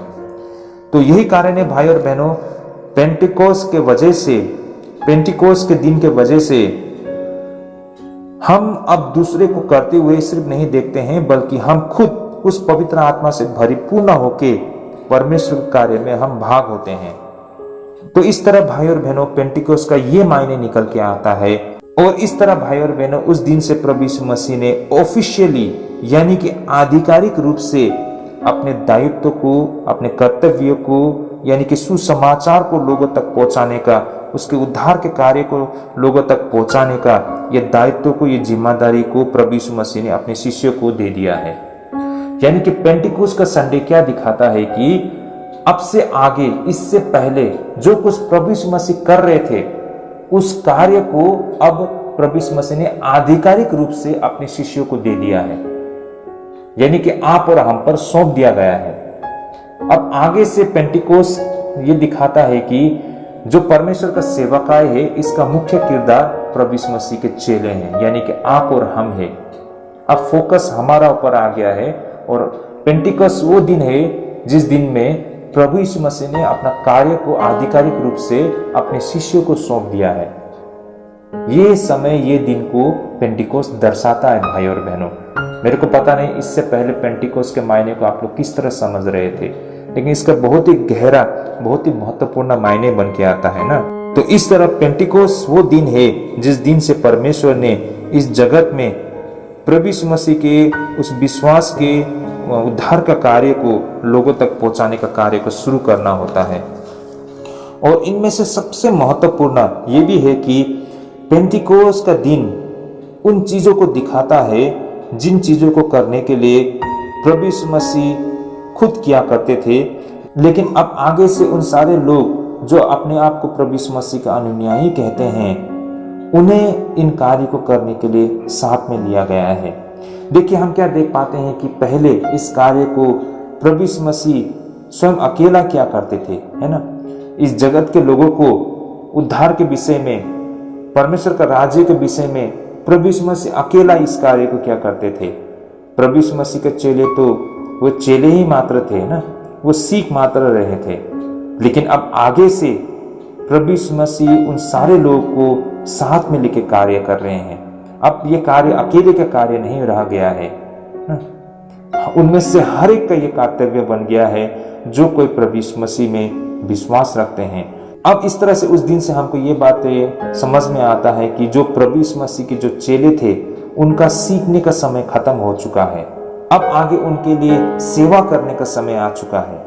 तो यही कारण है भाई और बहनों, पेंटिकोस के वजह से, पेंटिकोस के दिन के वजह से हम अब दूसरे को करते हुए सिर्फ नहीं देखते हैं, बल्कि हम खुद उस पवित्र आत्मा से परिपूर्ण होके परमेश्वर के कार्य में हम भाग होते हैं। तो इस तरह भाई और बहनों पेंटिकोस का ये मायने निकल के आता है। और इस तरह भाई और बहनों उस दिन से प्रभु यीशु मसीह ने ऑफिशियली यानी कि आधिकारिक रूप से अपने दायित्व को, अपने कर्तव्य को, यानी कि सुसमाचार को लोगों तक पहुंचाने का, उसके उद्धार के कार्य को लोगों तक पहुंचाने का ये दायित्व को, ये जिम्मेदारी को प्रभु यीशु मसीह ने अपने शिष्यों को दे दिया है। यानी कि पेंटिकोस का संडे क्या दिखाता है कि अब से आगे, इससे पहले जो कुछ प्रभु यीशु मसीह कर रहे थे, उस कार्य को अब प्रभु यीशु मसीह ने आधिकारिक रूप से अपने शिष्यों को दे दिया है, यानी कि आप और हम पर सौंप दिया गया है। अब आगे से पेंटिकोस ये दिखाता है कि जो परमेश्वर का सेवकाय है, इसका मुख्य किरदार प्रभु यीशु मसीह के चेले हैं, यानी कि आप और हम हैं। अब फोकस हमारा ऊपर आ गया है। और पेंटिकोस वो दिन है जिस दिन में प्रभु यीशु मसीह ने अपना कार्य को आधिकारिक रूप से अपने शिष्यों को सौंप दिया है। ये समय, ये दिन को पेंटिकोस दर्शाता है भाई और बहनों। मेरे को पता नहीं इससे पहले पेंटिकोस के मायने को आप लोग किस तरह समझ रहे थे, लेकिन इसका बहुत ही गहरा, बहुत ही महत्वपूर्ण मायने बन के आता है ना। तो इस तरह पेंटिकोस वो दिन है जिस दिन से परमेश्वर ने इस जगत में प्रभु यीशु मसीह के उस विश्वास के उद्धार का कार्य को लोगों तक पहुंचाने का कार्य को शुरू करना होता है। और इनमें से सबसे महत्वपूर्ण ये भी है कि पेंटिकोस का दिन उन चीजों को दिखाता है जिन चीजों को करने के लिए प्रभु यीशु मसीह खुद किया करते थे, लेकिन अब आगे से उन सारे लोग जो अपने आप को प्रभु यीशु मसीह का अनुयायी कहते हैं, उन्हें इन कार्य को करने के लिए साथ में लिया गया है। देखिए हम क्या देख पाते हैं कि पहले इस कार्य को प्रभु यीशु मसीह स्वयं अकेला किया करते थे, है ना। इस जगत के लोगों को उद्धार के विषय में, परमेश्वर का राज्य के विषय में प्रभु यीशु मसीह अकेला इस कार्य को क्या करते थे। प्रभु यीशु मसीह के चेले तो वो चेले ही मात्र थे ना, वो सीख मात्र रहे थे। लेकिन अब आगे से प्रभु यीशु मसीह उन सारे लोगों को साथ में लेके कार्य कर रहे हैं। अब ये कार्य अकेले का कार्य नहीं रह गया है, उनमें से हर एक का ये कर्तव्य बन गया है जो कोई प्रभु यीशु मसीह में विश्वास रखते हैं। अब इस तरह से उस दिन से हमको ये बातें समझ में आता है कि जो प्रभु यीशु मसीह के जो चेले थे, उनका सीखने का समय खत्म हो चुका है। अब आगे उनके लिए सेवा करने का समय आ चुका है।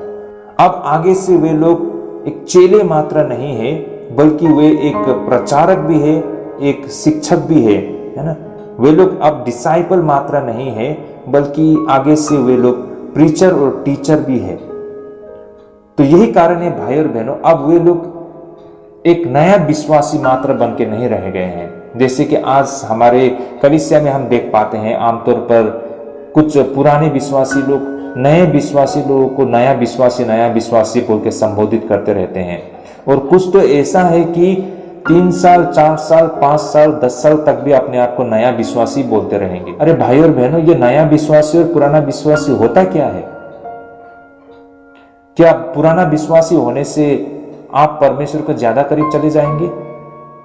अब आगे से वे लोग एक चेले मात्र नहीं है, बल्कि वे एक प्रचारक भी है, एक शिक्षक भी है ना। वे लोग अब डिसाइपल मात्र नहीं है, बल्कि आगे से वे लोग प्रीचर और टीचर भी है। तो यही कारण है भाई और बहनों, अब वे लोग एक नया विश्वासी मात्र बन के नहीं रह गए हैं। जैसे कि आज हमारे कलीसिया में हम देख पाते हैं, आमतौर पर कुछ पुराने विश्वासी लोग नए विश्वासी लोगों को नया विश्वासी बोल के संबोधित करते रहते हैं। और कुछ तो ऐसा है कि 3 साल, 4 साल, 5 साल, 10 साल तक भी अपने आप को नया विश्वासी बोलते रहेंगे। अरे भाई और बहनों, ये नया विश्वासी और पुराना विश्वासी होता क्या है? क्या पुराना विश्वासी होने से आप परमेश्वर को ज्यादा करीब चले जाएंगे?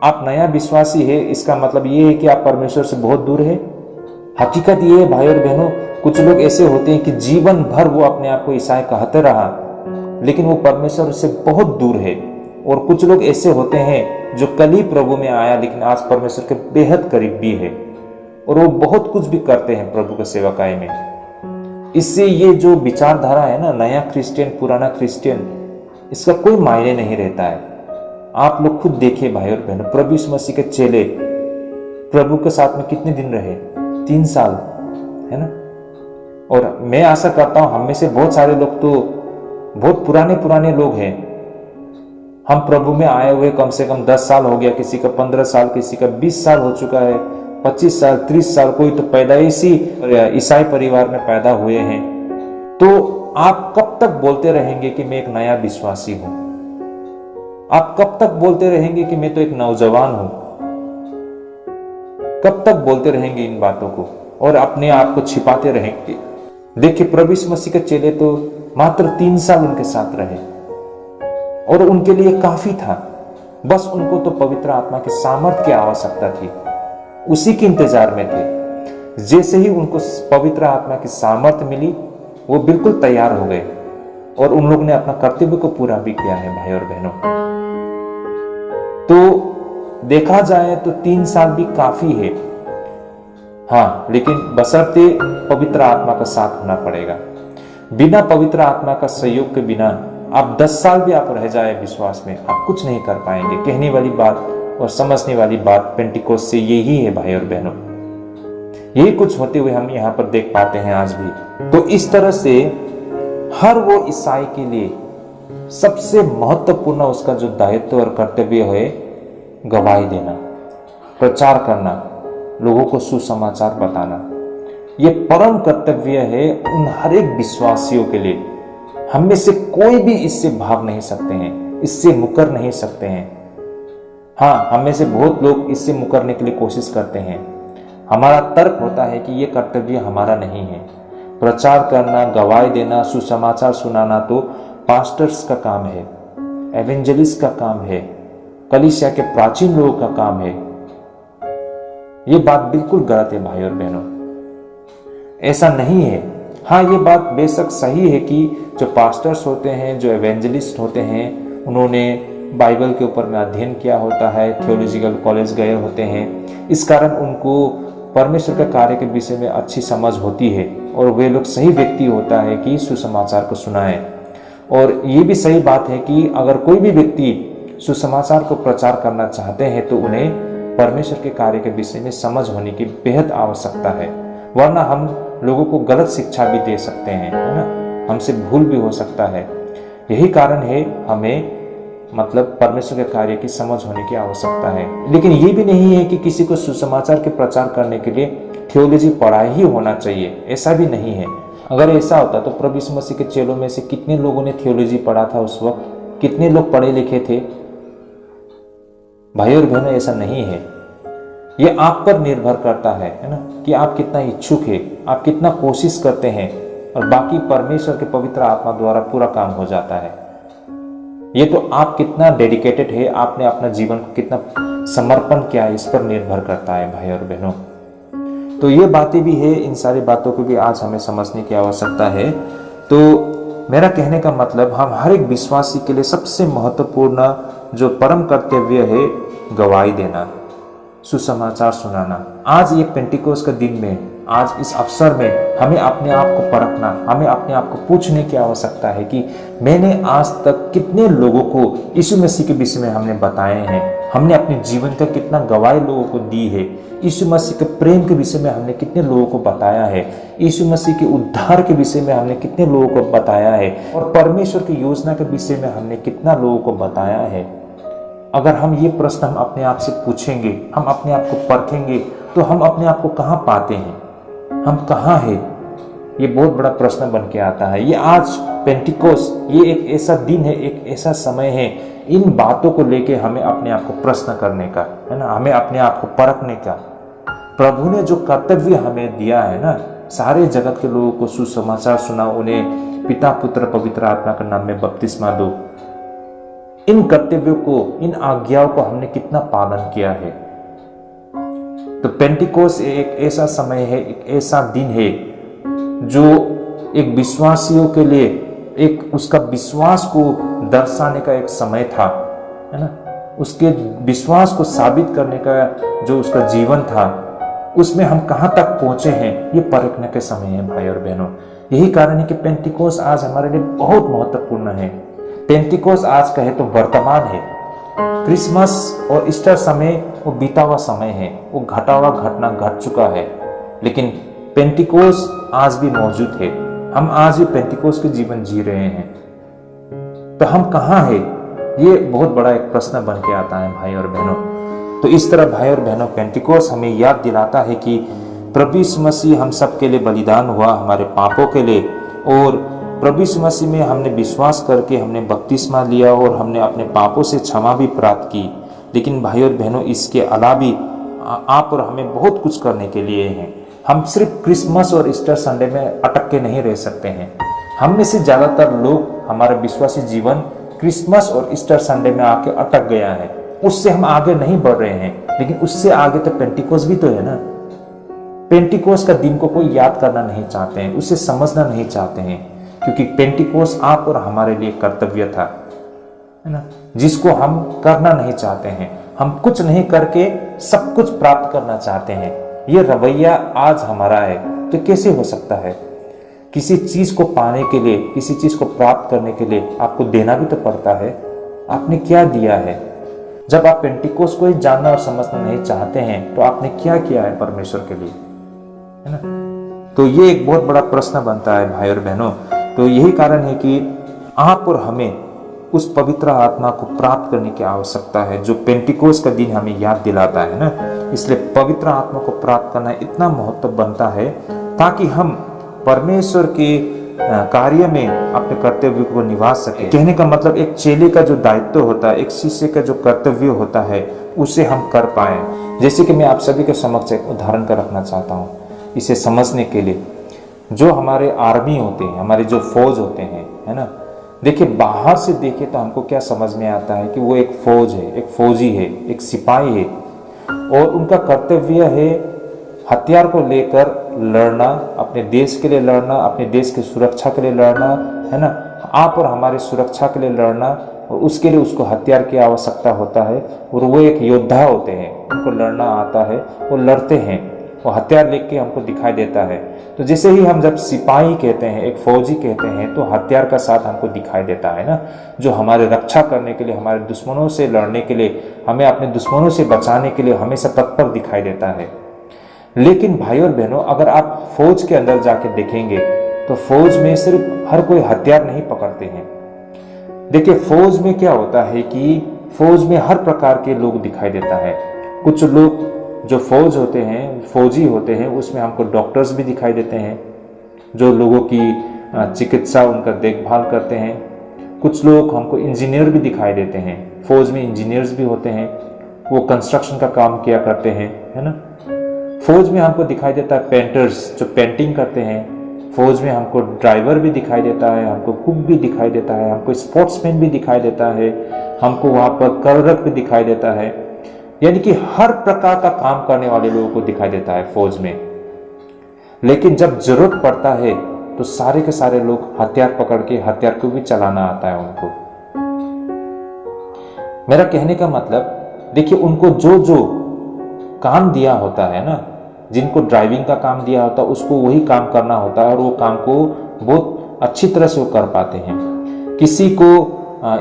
आप नया विश्वासी है, इसका मतलब ये है कि आप परमेश्वर से बहुत दूर है? हकीकत ये है भाई और बहनों, कुछ लोग ऐसे होते हैं कि जीवन भर वो अपने आप को ईसाई कहते रहा, लेकिन वो परमेश्वर से बहुत दूर है। और कुछ लोग ऐसे होते हैं जो कल ही प्रभु में आया, लेकिन आज परमेश्वर के बेहद करीब भी है, और वो बहुत कुछ भी करते हैं प्रभु के सेवकाई में। इससे ये जो विचारधारा है ना, नया क्रिश्चियन, पुराना क्रिश्चियन, इसका कोई मायने नहीं रहता है। आप लोग खुद देखिए भाई और बहनों, प्रभु यीशु मसीह के चेले प्रभु के साथ में कितने दिन रहे? 3 साल, है ना। और मैं आशा करता हूं हम में से बहुत सारे लोग तो बहुत पुराने लोग हैं। हम प्रभु में आए हुए कम से कम 10 साल हो गया, किसी का 15 साल, किसी का 20 साल हो चुका है, 25 साल, 30 साल, कोई तो पैदाइशी ईसाई परिवार में पैदा हुए हैं। तो आप कब तक बोलते रहेंगे कि मैं एक नया विश्वासी हूं? आप कब तक बोलते रहेंगे कि मैं तो एक नौजवान हूं? कब तक बोलते रहेंगे इन बातों को और अपने आप को छिपाते रहेंगे? देखिए, प्रभु यीशु मसीह के चेले तो मात्र 3 साल उनके साथ रहे और उनके लिए काफी था। बस उनको तो पवित्र आत्मा की सामर्थ्य की आवश्यकता थी, उसी के इंतजार में थे। जैसे ही उनको पवित्र आत्मा की सामर्थ्य मिली, वो बिल्कुल तैयार हो गए और उन लोग ने अपना कर्तव्य को पूरा भी किया है भाई और बहनों। तो देखा जाए तो 3 साल भी काफी है, हाँ, लेकिन बशर्ते पवित्र आत्मा का साथ होना पड़ेगा। बिना पवित्र आत्मा का सहयोग के बिना आप 10 साल भी आप रह जाए विश्वास में, आप कुछ नहीं कर पाएंगे। कहने वाली बात और समझने वाली बात पेंटिकोस्ट से यही है भाई और बहनों। यही कुछ होते हुए हम यहाँ पर देख पाते हैं आज भी। तो इस तरह से हर वो ईसाई के लिए सबसे महत्वपूर्ण उसका जो दायित्व और कर्तव्य है, गवाही देना, प्रचार करना, लोगों को सुसमाचार बताना, ये परम कर्तव्य है उन हर एक विश्वासियों के लिए। हम में से कोई भी इससे भाग नहीं सकते हैं, इससे मुकर नहीं सकते हैं। हाँ, हम में से बहुत लोग इससे मुकरने के लिए कोशिश करते हैं। हमारा तर्क होता है कि ये कर्तव्य हमारा नहीं है। प्रचार करना, गवाही देना, सुसमाचार सुनाना तो पास्टर्स का काम है, एवेंजलिस्ट का काम है, कलीसिया के प्राचीन लोगों का काम है। ये बात बिल्कुल गलत है भाई और बहनों, ऐसा नहीं है। हाँ, ये बात बेशक सही है कि जो पास्टर्स होते हैं, जो एवेंजलिस्ट होते हैं, उन्होंने बाइबल के ऊपर में अध्ययन किया होता है, थियोलॉजिकल कॉलेज गए होते हैं, इस कारण उनको परमेश्वर के कार्य के विषय में अच्छी समझ होती है और वे लोग सही व्यक्ति होता है कि सुसमाचार को सुनाएं। और ये भी सही बात है कि अगर कोई भी व्यक्ति सुसमाचार को प्रचार करना चाहते हैं तो उन्हें परमेश्वर के कार्य के विषय में समझ होने की बेहद आवश्यकता है, वरना हम लोगों को गलत शिक्षा भी दे सकते हैं, है ना, हमसे भूल भी हो सकता है। यही कारण है हमें मतलब परमेश्वर के कार्य की समझ होने की आवश्यकता है। लेकिन ये भी नहीं है कि किसी को सुसमाचार के प्रचार करने के लिए थियोलॉजी पढ़ा ही होना चाहिए, ऐसा भी नहीं है। अगर ऐसा होता तो प्रभु यीशु मसीह के चेलों में से कितने लोगों ने थियोलॉजी पढ़ा था उस वक्त, कितने लोग पढ़े लिखे थे? भाई और बहनों, ऐसा नहीं है। ये आप पर निर्भर करता है ना, कि आप कितना इच्छुक है, आप कितना कोशिश करते हैं, और बाकी परमेश्वर के पवित्र आत्मा द्वारा पूरा काम हो जाता है। ये तो आप कितना डेडिकेटेड है, आपने अपना जीवन को कितना समर्पण किया है, इस पर निर्भर करता है भाई और बहनों। तो ये बातें भी है, इन सारी बातों को भी आज हमें समझने की आवश्यकता है। तो मेरा कहने का मतलब, हम हर एक विश्वासी के लिए सबसे महत्वपूर्ण जो परम कर्तव्य है, गवाही देना, सुसमाचार सुनाना। आज ये पेंटिकोस्ट का दिन में, आज इस अवसर में हमें अपने आप को परखना, हमें अपने आप को पूछने की आवश्यकता है कि मैंने आज तक कितने लोगों को यीशु मसीह के विषय में हमने बताए हैं, हमने अपने जीवन का कितना गवाही लोगों को दी है, यीशु मसीह के प्रेम के विषय में हमने कितने लोगों को बताया है, यीशु मसीह के उद्धार के विषय में हमने कितने लोगों को बताया है, और परमेश्वर की योजना के विषय में हमने कितना लोगों को बताया है। अगर हम ये प्रश्न हम अपने आप से पूछेंगे, हम अपने आप को परखेंगे, तो हम अपने आप को कहाँ पाते हैं, हम कहाँ हैं? ये बहुत बड़ा प्रश्न बन के आता है। ये आज पेंटिकोस्ट, ये एक ऐसा दिन है, एक ऐसा समय है, इन बातों को लेके हमें अपने आप को प्रश्न करने का है ना, हमें अपने आप को परखने का। प्रभु ने जो कर्तव्य हमें दिया है ना, सारे जगत के लोगों को सुसमाचार सुनाओ, उन्हें पिता पुत्र पवित्र आत्मा के नाम में बपतिस्मा दो, इन कर्तव्यों को, इन आज्ञाओं को हमने कितना पालन किया है। तो पेंटिकोस एक ऐसा समय है, एक ऐसा दिन है जो एक विश्वासियों के लिए एक उसका विश्वास को दर्शाने का एक समय था, है ना, उसके विश्वास को साबित करने का जो उसका जीवन था, उसमें हम कहाँ तक पहुंचे हैं, ये परखने के समय है भाई और बहनों। यही कारण है कि पेंटिकोस आज हमारे लिए बहुत महत्वपूर्ण है। पेंटिकोस आज कहे तो वर्तमान है। क्रिसमस और ईस्टर समय वो बीता हुआ समय है, वो घटा हुआ घटना घट चुका है, लेकिन पेंटिकोस आज भी मौजूद है। हम आज भी पेंटिकोस के जीवन जी रहे हैं। तो हम कहाँ हैं, ये बहुत बड़ा एक प्रश्न बन के आता है भाई और बहनों। तो इस तरह भाई और बहनों, पेंटिकोस हमें याद दिलाता है कि प्रभु यीशु मसीह हम सब के लिए बलिदान हुआ, हमारे पापों के लिए, और प्रभु यीशु मसीह में हमने विश्वास करके हमने बपतिस्मा लिया और हमने अपने पापों से क्षमा भी प्राप्त की। लेकिन भाई और बहनों, इसके अलावा भी आप और हमें बहुत कुछ करने के लिए हैं। हम सिर्फ क्रिसमस और ईस्टर संडे में अटक के नहीं रह सकते हैं। हम में से ज़्यादातर लोग, हमारा विश्वासी जीवन क्रिसमस और ईस्टर संडे में आके अटक गया है, उससे हम आगे नहीं बढ़ रहे हैं। लेकिन उससे आगे तो पेंटिकोस भी तो है ना। पेंटिकोस का दिन को कोई याद करना नहीं चाहते हैं, उसे समझना नहीं चाहते हैं, क्योंकि पेंटिकोस आप और हमारे लिए कर्तव्य था, है ना, जिसको हम करना नहीं चाहते हैं। हम कुछ नहीं करके सब कुछ प्राप्त करना चाहते हैं। ये रवैया आज हमारा है, तो कैसे हो सकता है? किसी चीज को पाने के लिए, किसी चीज को प्राप्त करने के लिए आपको देना भी तो पड़ता है। आपने क्या दिया है? जब आप पेंटिकोस को ही जानना और समझना नहीं चाहते हैं, तो आपने क्या किया है परमेश्वर के लिए, है ना? तो ये एक बहुत बड़ा प्रश्न बनता है भाई और बहनों। तो यही कारण है कि आप और हमें उस पवित्र आत्मा को प्राप्त करने की आवश्यकता है, जो पेंटिकोस का दिन हमें याद दिलाता है ना। इसलिए पवित्र आत्मा को प्राप्त करना इतना महत्व बनता है, ताकि हम परमेश्वर के कार्य में अपने कर्तव्य को निभा सके। कहने का मतलब, एक चेले का जो दायित्व होता है, एक शिष्य का जो कर्तव्य होता है, उसे हम कर पाए। जैसे कि मैं आप सभी के समक्ष एक उदाहरण का रखना चाहता हूँ इसे समझने के लिए। जो हमारे आर्मी होते हैं, हमारे जो फौज होते हैं, है ना, देखिए बाहर से देखे तो हमको क्या समझ में आता है कि वो एक फौज है, एक फौजी है, एक सिपाही है, और उनका कर्तव्य है हथियार को लेकर लड़ना, अपने देश के लिए लड़ना, अपने देश की सुरक्षा के लिए लड़ना, है ना, आप और हमारी सुरक्षा के लिए लड़ना, और उसके लिए उसको हथियार की आवश्यकता होता है। और वो एक योद्धा होते हैं, उनको लड़ना आता है, वो लड़ते हैं, वो हथियार लेके हमको दिखाई देता है। तो जैसे ही हम जब सिपाही कहते हैं, एक फौजी कहते हैं, तो हथियार का साथ हमको दिखाई देता है ना, जो हमारे रक्षा करने के लिए, हमारे दुश्मनों से लड़ने के लिए, हमें अपने दुश्मनों से बचाने के लिए हमेशा तत्पर दिखाई देता है। लेकिन भाई और बहनों, अगर आप फौज के अंदर जाके देखेंगे तो फौज में सिर्फ हर कोई हथियार नहीं पकड़ते हैं। देखिए फौज में क्या होता है कि फौज में हर प्रकार के लोग दिखाई देता है। कुछ लोग जो फौज होते हैं, फौजी होते हैं, उसमें हमको डॉक्टर्स भी दिखाई देते हैं, जो लोगों की चिकित्सा, उनका देखभाल करते हैं। कुछ लोग हमको इंजीनियर भी दिखाई देते हैं, फौज में इंजीनियर्स भी होते हैं, वो कंस्ट्रक्शन का काम किया करते हैं, है ना। फौज में हमको दिखाई देता है पेंटर्स, जो पेंटिंग करते हैं। फौज में हमको ड्राइवर भी दिखाई देता है, हमको कुक भी दिखाई देता है, हमको स्पोर्ट्समैन भी दिखाई देता है, हमको वहाँ पर कररक भी दिखाई देता है। यानी कि हर प्रकार का काम करने वाले लोगों को दिखाई देता है फौज में। लेकिन जब जरूरत पड़ता है तो सारे के सारे लोग हथियार पकड़ के हथियार को भी चलाना आता है उनको। मेरा कहने का मतलब, देखिए उनको जो जो काम दिया होता है ना, जिनको ड्राइविंग का काम दिया होता है उसको वही काम करना होता है, और वो काम को बहुत अच्छी तरह से वो कर पाते हैं। किसी को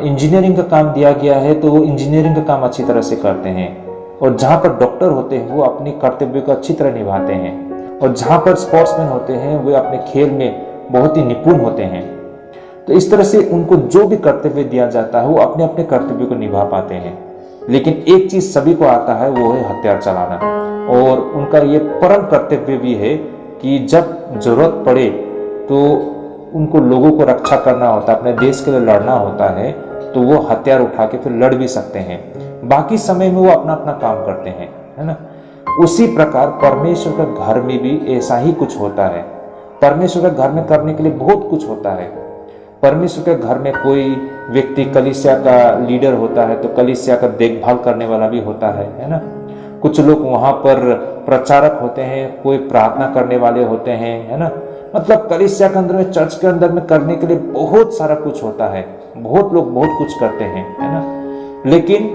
इंजीनियरिंग का काम दिया गया है तो वो इंजीनियरिंग का काम अच्छी तरह से करते हैं, और जहाँ पर डॉक्टर होते हैं वो अपने कर्तव्य को अच्छी तरह निभाते हैं, और जहाँ पर स्पोर्ट्समैन होते हैं वो अपने खेल में बहुत ही निपुण होते हैं। तो इस तरह से उनको जो भी कर्तव्य दिया जाता है वो अपने अपने कर्तव्य को निभा पाते हैं। लेकिन एक चीज सभी को आता है, वो है हथियार चलाना, और उनका ये परम कर्तव्य भी है कि जब जरूरत पड़े तो उनको लोगों को रक्षा करना होता है, अपने देश के लिए लड़ना होता है, तो वो हथियार उठा के फिर लड़ भी सकते हैं। बाकी समय में वो अपना अपना काम करते हैं, है ना। उसी प्रकार परमेश्वर के घर में भी ऐसा ही कुछ होता है। परमेश्वर के घर में करने के लिए बहुत कुछ होता है। परमेश्वर के घर में कोई व्यक्ति कलीसिया का लीडर होता है तो कलीसिया का देखभाल करने वाला भी होता है ना। कुछ लोग वहां पर प्रचारक होते हैं, कोई प्रार्थना करने वाले होते हैं, है ना। मतलब कलीसिया के अंदर में, चर्च के अंदर में करने के लिए बहुत सारा कुछ होता है, बहुत लोग बहुत कुछ करते हैं, है ना। लेकिन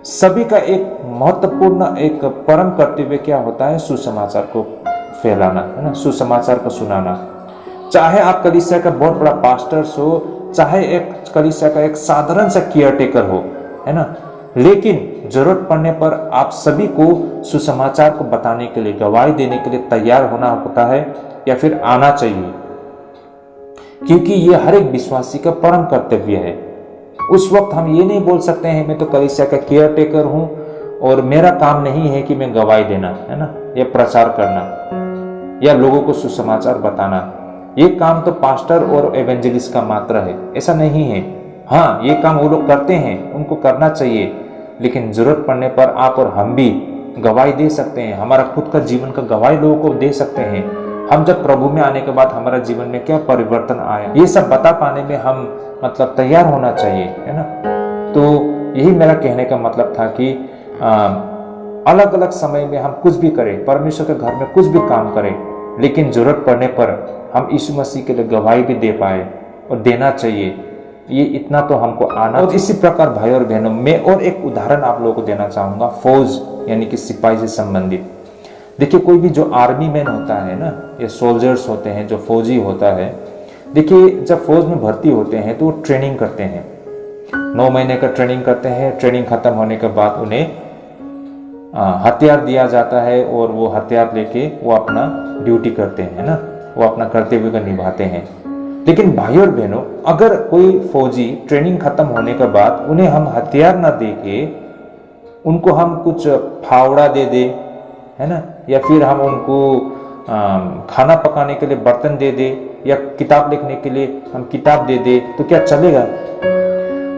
सभी का एक महत्वपूर्ण, एक परम कर्तव्य क्या होता है? सुसमाचार को फैलाना, है ना, सुसमाचार को सुनाना। चाहे आप कलीसिया का बहुत बड़ा पास्टर्स हो, चाहे एक कलीसिया का एक साधारण सा केयरटेकर हो, है ना, लेकिन जरूरत पड़ने पर आप सभी को सुसमाचार को बताने के लिए, गवाही देने के लिए तैयार होना होता है या फिर आना चाहिए, क्योंकि ये हर एक विश्वासी का परम कर्तव्य है। उस वक्त हम ये नहीं बोल सकते हैं मैं तो कलीसिया का केयरटेकर हूं और मेरा काम नहीं है कि मैं गवाही देना, है ना, या प्रचार करना या लोगों को सुसमाचार बताना। ये काम तो पास्टर और एवेंजलिस्ट का मात्र है, ऐसा नहीं है। हाँ, ये काम वो लोग करते हैं, उनको करना चाहिए, लेकिन जरूरत पड़ने पर आप और हम भी गवाही दे सकते हैं। हमारा खुद का जीवन का गवाही लोगों को दे सकते हैं। हम जब प्रभु में आने के बाद हमारा जीवन में क्या परिवर्तन आया, ये सब बता पाने में हम मतलब तैयार होना चाहिए, है ना। तो यही मेरा कहने का मतलब था कि अलग अलग समय में हम कुछ भी करें, परमेश्वर के घर में कुछ भी काम करें, लेकिन जरूरत पड़ने पर हम यीशु मसीह के लिए गवाही भी दे पाए और देना चाहिए। ये इतना तो हमको आना। और इसी प्रकार भाई और बहनों, मैं और एक उदाहरण आप लोगों को देना चाहूंगा, फौज यानी कि सिपाही से संबंधित। देखिए, कोई भी जो आर्मी मैन होता है ना, या सोल्जर्स होते हैं, जो फौजी होता है, देखिए जब फौज में भर्ती होते हैं तो वो ट्रेनिंग करते हैं, 9 महीने का ट्रेनिंग करते हैं। ट्रेनिंग खत्म होने के बाद उन्हें हथियार दिया जाता है और वो हथियार लेके वो अपना ड्यूटी करते हैं ना, वो अपना कर्तव्य को निभाते हैं। लेकिन भाई और बहनों, अगर कोई फौजी ट्रेनिंग खत्म होने के बाद उन्हें हम हथियार ना दे के उनको हम कुछ फावड़ा दे दे, है ना, या फिर हम उनको खाना पकाने के लिए बर्तन दे दे, या किताब लिखने के लिए हम किताब दे दे, तो क्या चलेगा?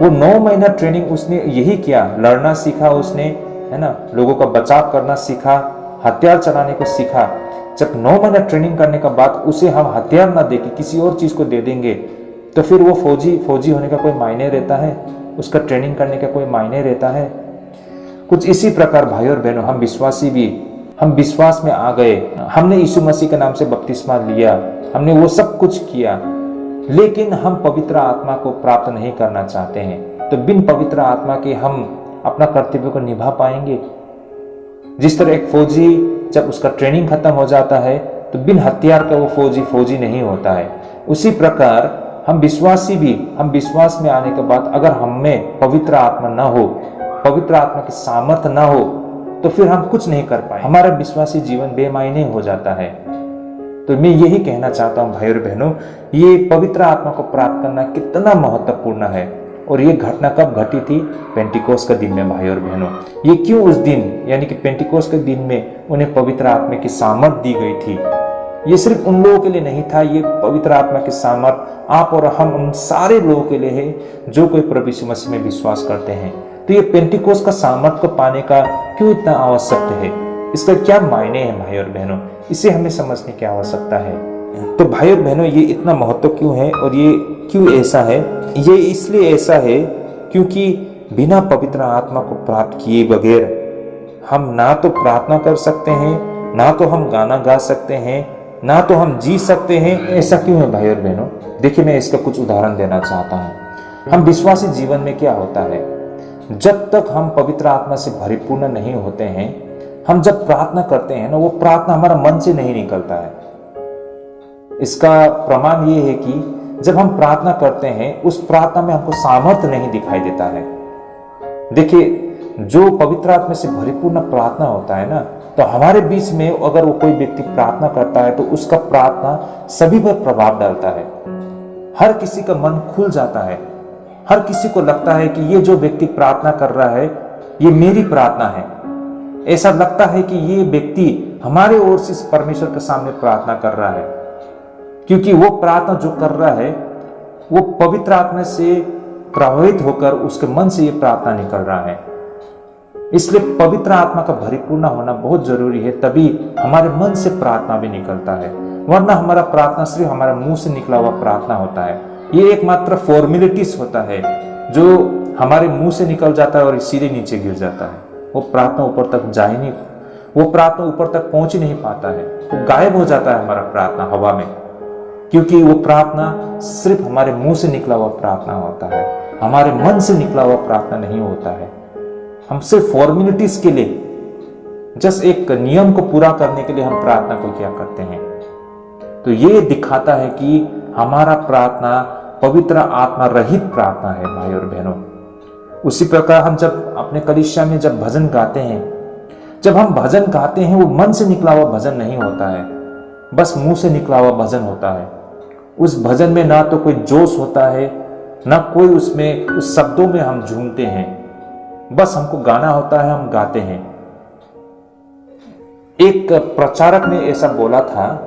वो 9 महीना ट्रेनिंग उसने यही किया, लड़ना सीखा उसने, है ना, लोगों का बचाव करना सीखा, हथियार चलाने को सीखा। जब 9 महीना ट्रेनिंग करने के बाद उसे हम हथियार ना दे के किसी और चीज को दे देंगे, तो फिर वो फौजी होने का कोई मायने रहता है? उसका ट्रेनिंग करने का कोई मायने रहता है? कुछ इसी प्रकार भाई और बहनों, हम विश्वासी भी, हम विश्वास में आ गए, हमने यीशु मसीह के नाम से बपतिस्मा लिया, हमने वो सब कुछ किया, लेकिन हम पवित्र आत्मा को प्राप्त नहीं करना चाहते हैं, तो बिन पवित्र आत्मा के हम अपना कर्तव्य को निभा पाएंगे? जिस तरह एक फौजी जब उसका ट्रेनिंग खत्म हो जाता है तो बिन हथियार का वो फौजी नहीं होता है, उसी प्रकार हम विश्वासी भी, हम विश्वास में आने के बाद अगर हमें पवित्र आत्मा ना हो, पवित्र आत्मा की सामर्थ्य ना हो, तो फिर हम कुछ नहीं कर पाए, हमारा विश्वासी जीवन बेमायने हो जाता है। तो मैं यही कहना चाहता हूं भाई और बहनों, ये पवित्र आत्मा को प्राप्त करना कितना महत्वपूर्ण है। और ये घटना कब घटी थी? पेंटिकोस के दिन में भाई और बहनों। ये क्यों उस दिन यानी कि पेंटिकोस के दिन में उन्हें पवित्र आत्मा की सामर्थ दी गई थी? ये सिर्फ उन लोगों के लिए नहीं था, ये पवित्र आत्मा की सामर्थ आप और हम उन सारे लोगों के लिए है जो कोई प्रभु यीशु मसीह में विश्वास करते हैं। तो ये पेंटिकोस का सामर्थ को पाने का क्यों इतना आवश्यक है? इसका क्या मायने हैं भाई और बहनों? इसे हमें समझने की आवश्यकता है। तो भाई और बहनों, ये इतना महत्व क्यों है और ये क्यों ऐसा है? ये इसलिए ऐसा है क्योंकि बिना पवित्र आत्मा को प्राप्त किए बगैर हम ना तो प्रार्थना कर सकते हैं, ना तो हम गाना गा सकते हैं, ना तो हम जी सकते हैं। ऐसा क्यों है भाई और बहनों? देखिए, मैं इसका कुछ उदाहरण देना चाहता हूँ। हम विश्वासी जीवन में क्या होता है, जब तक हम पवित्र आत्मा से परिपूर्ण नहीं होते हैं, हम जब प्रार्थना करते हैं ना, वो प्रार्थना हमारा मन से नहीं निकलता है। इसका प्रमाण ये है कि जब हम प्रार्थना करते हैं, उस प्रार्थना में हमको सामर्थ्य नहीं दिखाई देता है। देखिए, जो पवित्र आत्मा से परिपूर्ण प्रार्थना होता है ना, तो हमारे बीच में अगर वो कोई व्यक्ति प्रार्थना करता है तो उसका प्रार्थना सभी पर प्रभाव डालता है। हर किसी का मन खुल जाता है, हर किसी को लगता है कि ये जो व्यक्ति प्रार्थना कर रहा है ये मेरी प्रार्थना है। ऐसा लगता है कि ये व्यक्ति हमारे ओर से परमेश्वर के सामने प्रार्थना कर रहा है। क्योंकि वो प्रार्थना जो कर रहा है वो पवित्र आत्मा से प्रभावित होकर उसके मन से ये प्रार्थना निकल रहा है। इसलिए पवित्र आत्मा का परिपूर्ण होना बहुत जरूरी है, तभी हमारे मन से प्रार्थना भी निकलता है। वरना हमारा प्रार्थना सिर्फ हमारे मुंह से निकला हुआ प्रार्थना होता है। ये एकमात्र फॉर्मेलिटीज होता है जो हमारे मुंह से निकल जाता है और सीधे नीचे गिर जाता है। वो प्रार्थना ऊपर तक जा ही नहीं, वो प्रार्थना ऊपर तक पहुंच ही नहीं पाता है, वो गायब हो जाता है हमारा प्रार्थना हवा में, क्योंकि वो प्रार्थना सिर्फ हमारे मुंह से निकला हुआ प्रार्थना होता है, हमारे मन से निकला हुआ प्रार्थना नहीं होता है। हम सिर्फ फॉर्मेलिटीज के लिए, जस्ट एक नियम को पूरा करने के लिए हम प्रार्थना को क्या करते हैं। तो ये दिखाता है कि हमारा प्रार्थना पवित्र आत्मा रहित प्रार्थना है भाई और बहनों। उसी प्रकार हम जब अपने कलीसिया में जब भजन गाते हैं, जब हम भजन गाते हैं, वो मन से निकला हुआ भजन नहीं होता है, बस मुंह से निकला हुआ भजन होता है। उस भजन में ना तो कोई जोश होता है, ना कोई उसमें उस शब्दों में हम झूमते हैं, बस हमको गाना होता है, हम गाते हैं। एक प्रचारक ने ऐसा बोला था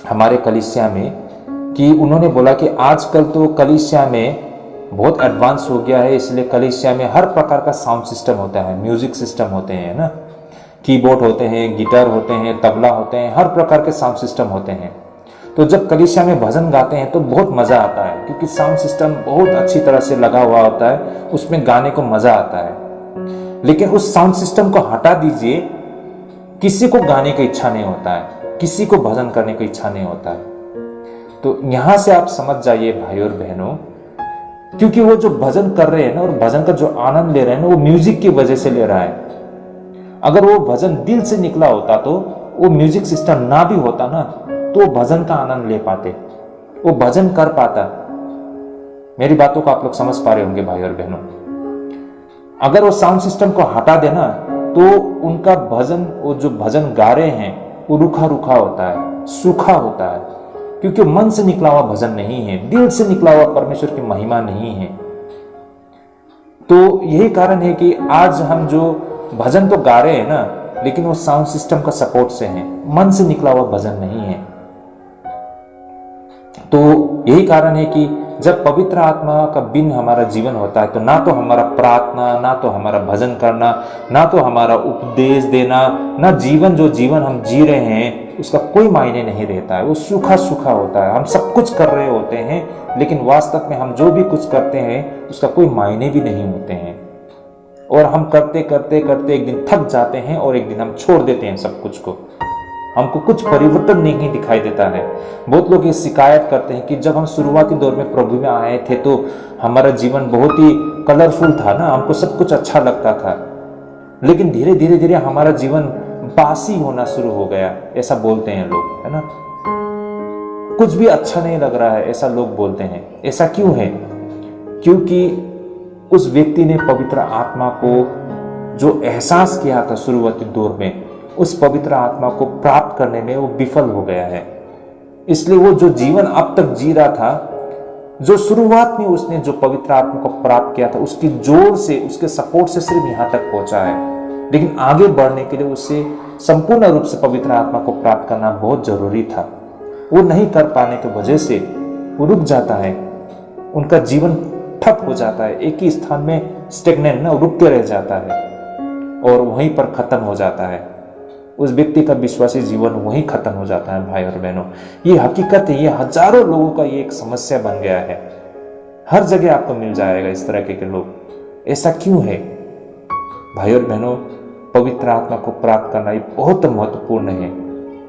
हमारे कलीसिया में कि उन्होंने बोला कि आजकल तो कलीसिया में बहुत एडवांस हो गया है, इसलिए कलीसिया में हर प्रकार का साउंड सिस्टम होता है, म्यूजिक सिस्टम होते हैं ना, कीबोर्ड होते हैं, गिटार होते हैं, तबला होते हैं, हर प्रकार के साउंड सिस्टम होते हैं। तो जब कलीसिया में भजन गाते हैं तो बहुत मजा आता है, क्योंकि साउंड सिस्टम बहुत अच्छी तरह से लगा हुआ होता है, उसमें गाने को मजा आता है। लेकिन उस साउंड सिस्टम को हटा दीजिए, किसी को गाने की इच्छा नहीं होता है, किसी को भजन करने की इच्छा नहीं होता है। तो यहां से आप समझ जाइए भाई और बहनों, क्योंकि वो जो भजन कर रहे हैं ना, और भजन का जो आनंद ले रहे हैं ना, वो म्यूजिक की वजह से ले रहा है। अगर वो भजन दिल से निकला होता, तो वो म्यूजिक सिस्टम ना भी होता ना, तो वो भजन का आनंद ले पाते, वो भजन कर पाता। मेरी बातों को आप लोग समझ पा रहे होंगे भाई और बहनों। अगर वो साउंड सिस्टम को हटा देना तो उनका भजन, वो जो भजन गा रहे हैं, वो रूखा रूखा होता है, सूखा होता है, क्योंकि मन से निकला हुआ भजन नहीं है, दिल से निकला हुआ परमेश्वर की महिमा नहीं है। तो यही कारण है कि आज हम जो भजन तो गा रहे हैं ना, लेकिन वो साउंड सिस्टम का सपोर्ट से है, मन से निकला हुआ भजन नहीं है। तो यही कारण है कि जब पवित्र आत्मा का बिन हमारा जीवन होता है, तो ना तो हमारा प्रार्थना, ना तो हमारा भजन करना, ना तो हमारा उपदेश देना, ना जीवन जो जीवन हम जी रहे हैं उसका कोई मायने नहीं रहता है। वो सूखा सूखा होता है। हम सब कुछ कर रहे होते हैं, लेकिन वास्तव में हम जो भी कुछ करते हैं उसका कोई मायने भी नहीं होते हैं। और हम करते करते करते एक दिन थक जाते हैं और एक दिन हम छोड़ देते हैं सब कुछ को। हमको कुछ परिवर्तन नहीं दिखाई देता है। बहुत लोग ये शिकायत करते हैं कि जब हम शुरुआती दौर में प्रभु में आए थे तो हमारा जीवन बहुत ही कलरफुल था ना, हमको सब कुछ अच्छा लगता था, लेकिन धीरे धीरे धीरे हमारा जीवन बासी होना शुरू हो गया, ऐसा बोलते हैं लोग, है ना। कुछ भी अच्छा नहीं लग रहा है, ऐसा लोग बोलते हैं। ऐसा क्यों है? क्योंकि उस व्यक्ति ने पवित्र आत्मा को जो एहसास किया था शुरुआती दौर में, उस पवित्र आत्मा को प्राप्त करने में वो विफल हो गया है। इसलिए वो जो जीवन अब तक जी रहा था, जो शुरुआत में उसने जो पवित्र आत्मा को प्राप्त किया था, उसकी जोर से, उसके सपोर्ट से सिर्फ यहां तक पहुंचा है। लेकिन आगे बढ़ने के लिए उसे संपूर्ण रूप से पवित्र आत्मा को प्राप्त करना बहुत जरूरी था। वो नहीं कर पाने की वजह से वो रुक जाता है, उनका जीवन ठप हो जाता है, एक ही स्थान में स्टेगनेंट ना, रुक के रह जाता है और वहीं पर खत्म हो जाता है। उस व्यक्ति का विश्वासी जीवन वहीं खत्म हो जाता है भाई और बहनों। ये हकीकत है, ये हजारों लोगों का ये एक समस्या बन गया है। हर जगह आपको मिल जाएगा इस तरह के लोग। ऐसा क्यों है भाई और बहनों? पवित्र आत्मा को प्राप्त करना ये बहुत महत्वपूर्ण है,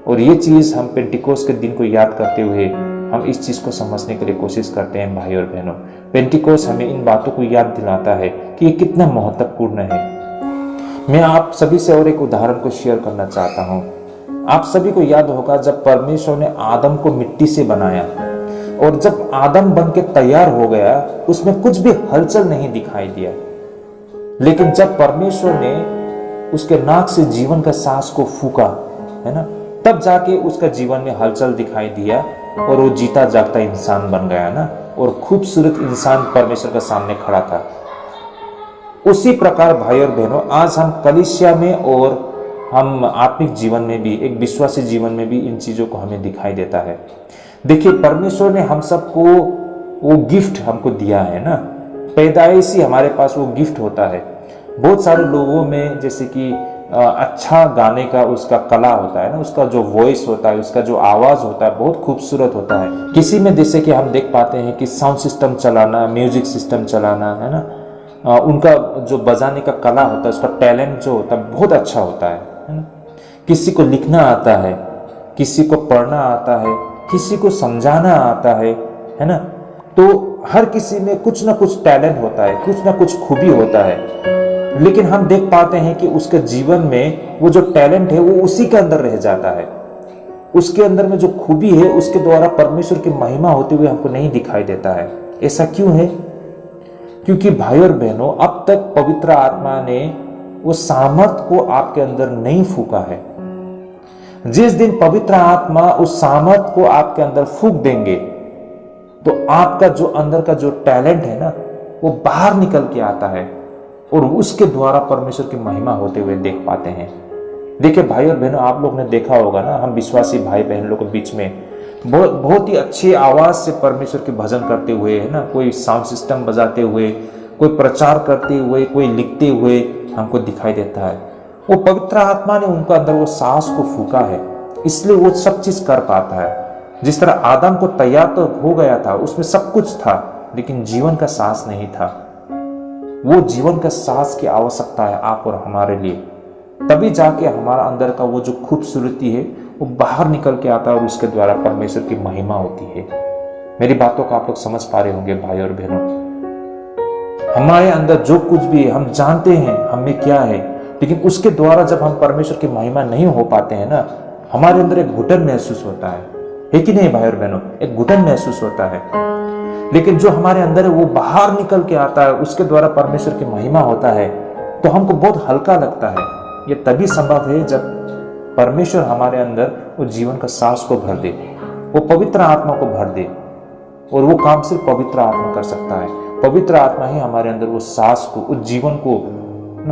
और ये चीज हम पेंटिकोस्ट के दिन को याद करते हुए हम इस चीज को समझने के लिए कोशिश करते हैं भाई और बहनों। पेंटिकोस्ट हमें इन बातों को याद दिलाता है कि ये कितना महत्वपूर्ण है। मैं आप सभी से और एक उदाहरण को शेयर करना चाहता हूं। आप सभी को याद होगा जब परमेश्वर ने आदम को मिट्टी से बनाया, और जब आदम बन के तैयार हो गया, उसमें कुछ भी हलचल नहीं दिखाई दिया। लेकिन जब परमेश्वर ने उसके नाक से जीवन का सांस को फूका, है ना, तब जाके उसका जीवन में हलचल दिखाई दिया और वो जीता जागता इंसान बन गया ना, और खूबसूरत इंसान परमेश्वर के सामने खड़ा था। उसी प्रकार भाई और बहनों, आज हम कलीसिया में और हम आत्मिक जीवन में भी, एक विश्वासी जीवन में भी इन चीजों को हमें दिखाई देता है। देखिए, परमेश्वर ने हम सबको वो गिफ्ट हमको दिया है ना, पैदाइशी हमारे पास वो गिफ्ट होता है। बहुत सारे लोगों में जैसे कि अच्छा गाने का उसका कला होता है ना, उसका जो वॉइस होता है, उसका जो आवाज़ होता है बहुत खूबसूरत होता है। किसी में जैसे कि हम देख पाते हैं कि साउंड सिस्टम चलाना, म्यूजिक सिस्टम चलाना, है ना, उनका जो बजाने का कला होता है, उसका टैलेंट जो होता है बहुत अच्छा होता है ना। किसी को लिखना आता है, किसी को पढ़ना आता है, किसी को समझाना आता है ना। तो हर किसी में कुछ ना कुछ टैलेंट होता है, कुछ ना कुछ खूबी होता है। लेकिन हम देख पाते हैं कि उसके जीवन में वो जो टैलेंट है वो उसी के अंदर रह जाता है। उसके अंदर में जो खूबी है उसके द्वारा परमेश्वर की महिमा होते हुए हमको नहीं दिखाई देता है। ऐसा क्यों है? क्योंकि भाई और बहनों, अब तक पवित्र आत्मा ने वो सामर्थ को आपके अंदर नहीं फूका है। जिस दिन पवित्र आत्मा उस सामर्थ को आपके अंदर फूक देंगे तो आपका जो अंदर का जो टैलेंट है ना वो बाहर निकल के आता है और उसके द्वारा परमेश्वर की महिमा होते हुए देख पाते हैं। देखिए भाई और बहनों, आप लोग ने देखा होगा ना, हम विश्वासी भाई बहन लोग के बीच में बहुत ही अच्छी आवाज से परमेश्वर के भजन करते हुए, है ना, कोई साउंड सिस्टम बजाते हुए, कोई प्रचार करते हुए, कोई लिखते हुए हमको दिखाई देता है। वो पवित्र आत्मा ने उनका अंदर वो सांस को फूका है, इसलिए वो सब चीज कर पाता है। जिस तरह आदम को तैयार तो हो गया था, उसमें सब कुछ था, लेकिन जीवन का सांस नहीं था। वो जीवन का सांस की आवश्यकता है आप और हमारे लिए, तभी जाके हमारा अंदर का वो जो खूबसूरती है वो बाहर निकल के आता है और उसके द्वारा परमेश्वर की महिमा होती है। मेरी बातों को आप लोग समझ पा रहे होंगे भाई और बहनों। हमारे अंदर जो कुछ भी है हम जानते हैं हमें क्या है, लेकिन उसके द्वारा जब हम परमेश्वर की महिमा नहीं हो पाते हैं ना, हमारे अंदर एक घुटन महसूस होता है कि नहीं भाई और बहनों? एक घुटन महसूस होता है। लेकिन जो हमारे अंदर है वो बाहर निकल के आता है, उसके द्वारा परमेश्वर की महिमा होता है, तो हमको बहुत हल्का लगता है। ये तभी संभव है जब परमेश्वर हमारे अंदर वो जीवन का सांस को भर दे, वो पवित्र आत्मा को भर दे, और वो काम सिर्फ पवित्र आत्मा कर सकता है। पवित्र आत्मा ही हमारे अंदर वो सांस को, उस जीवन को,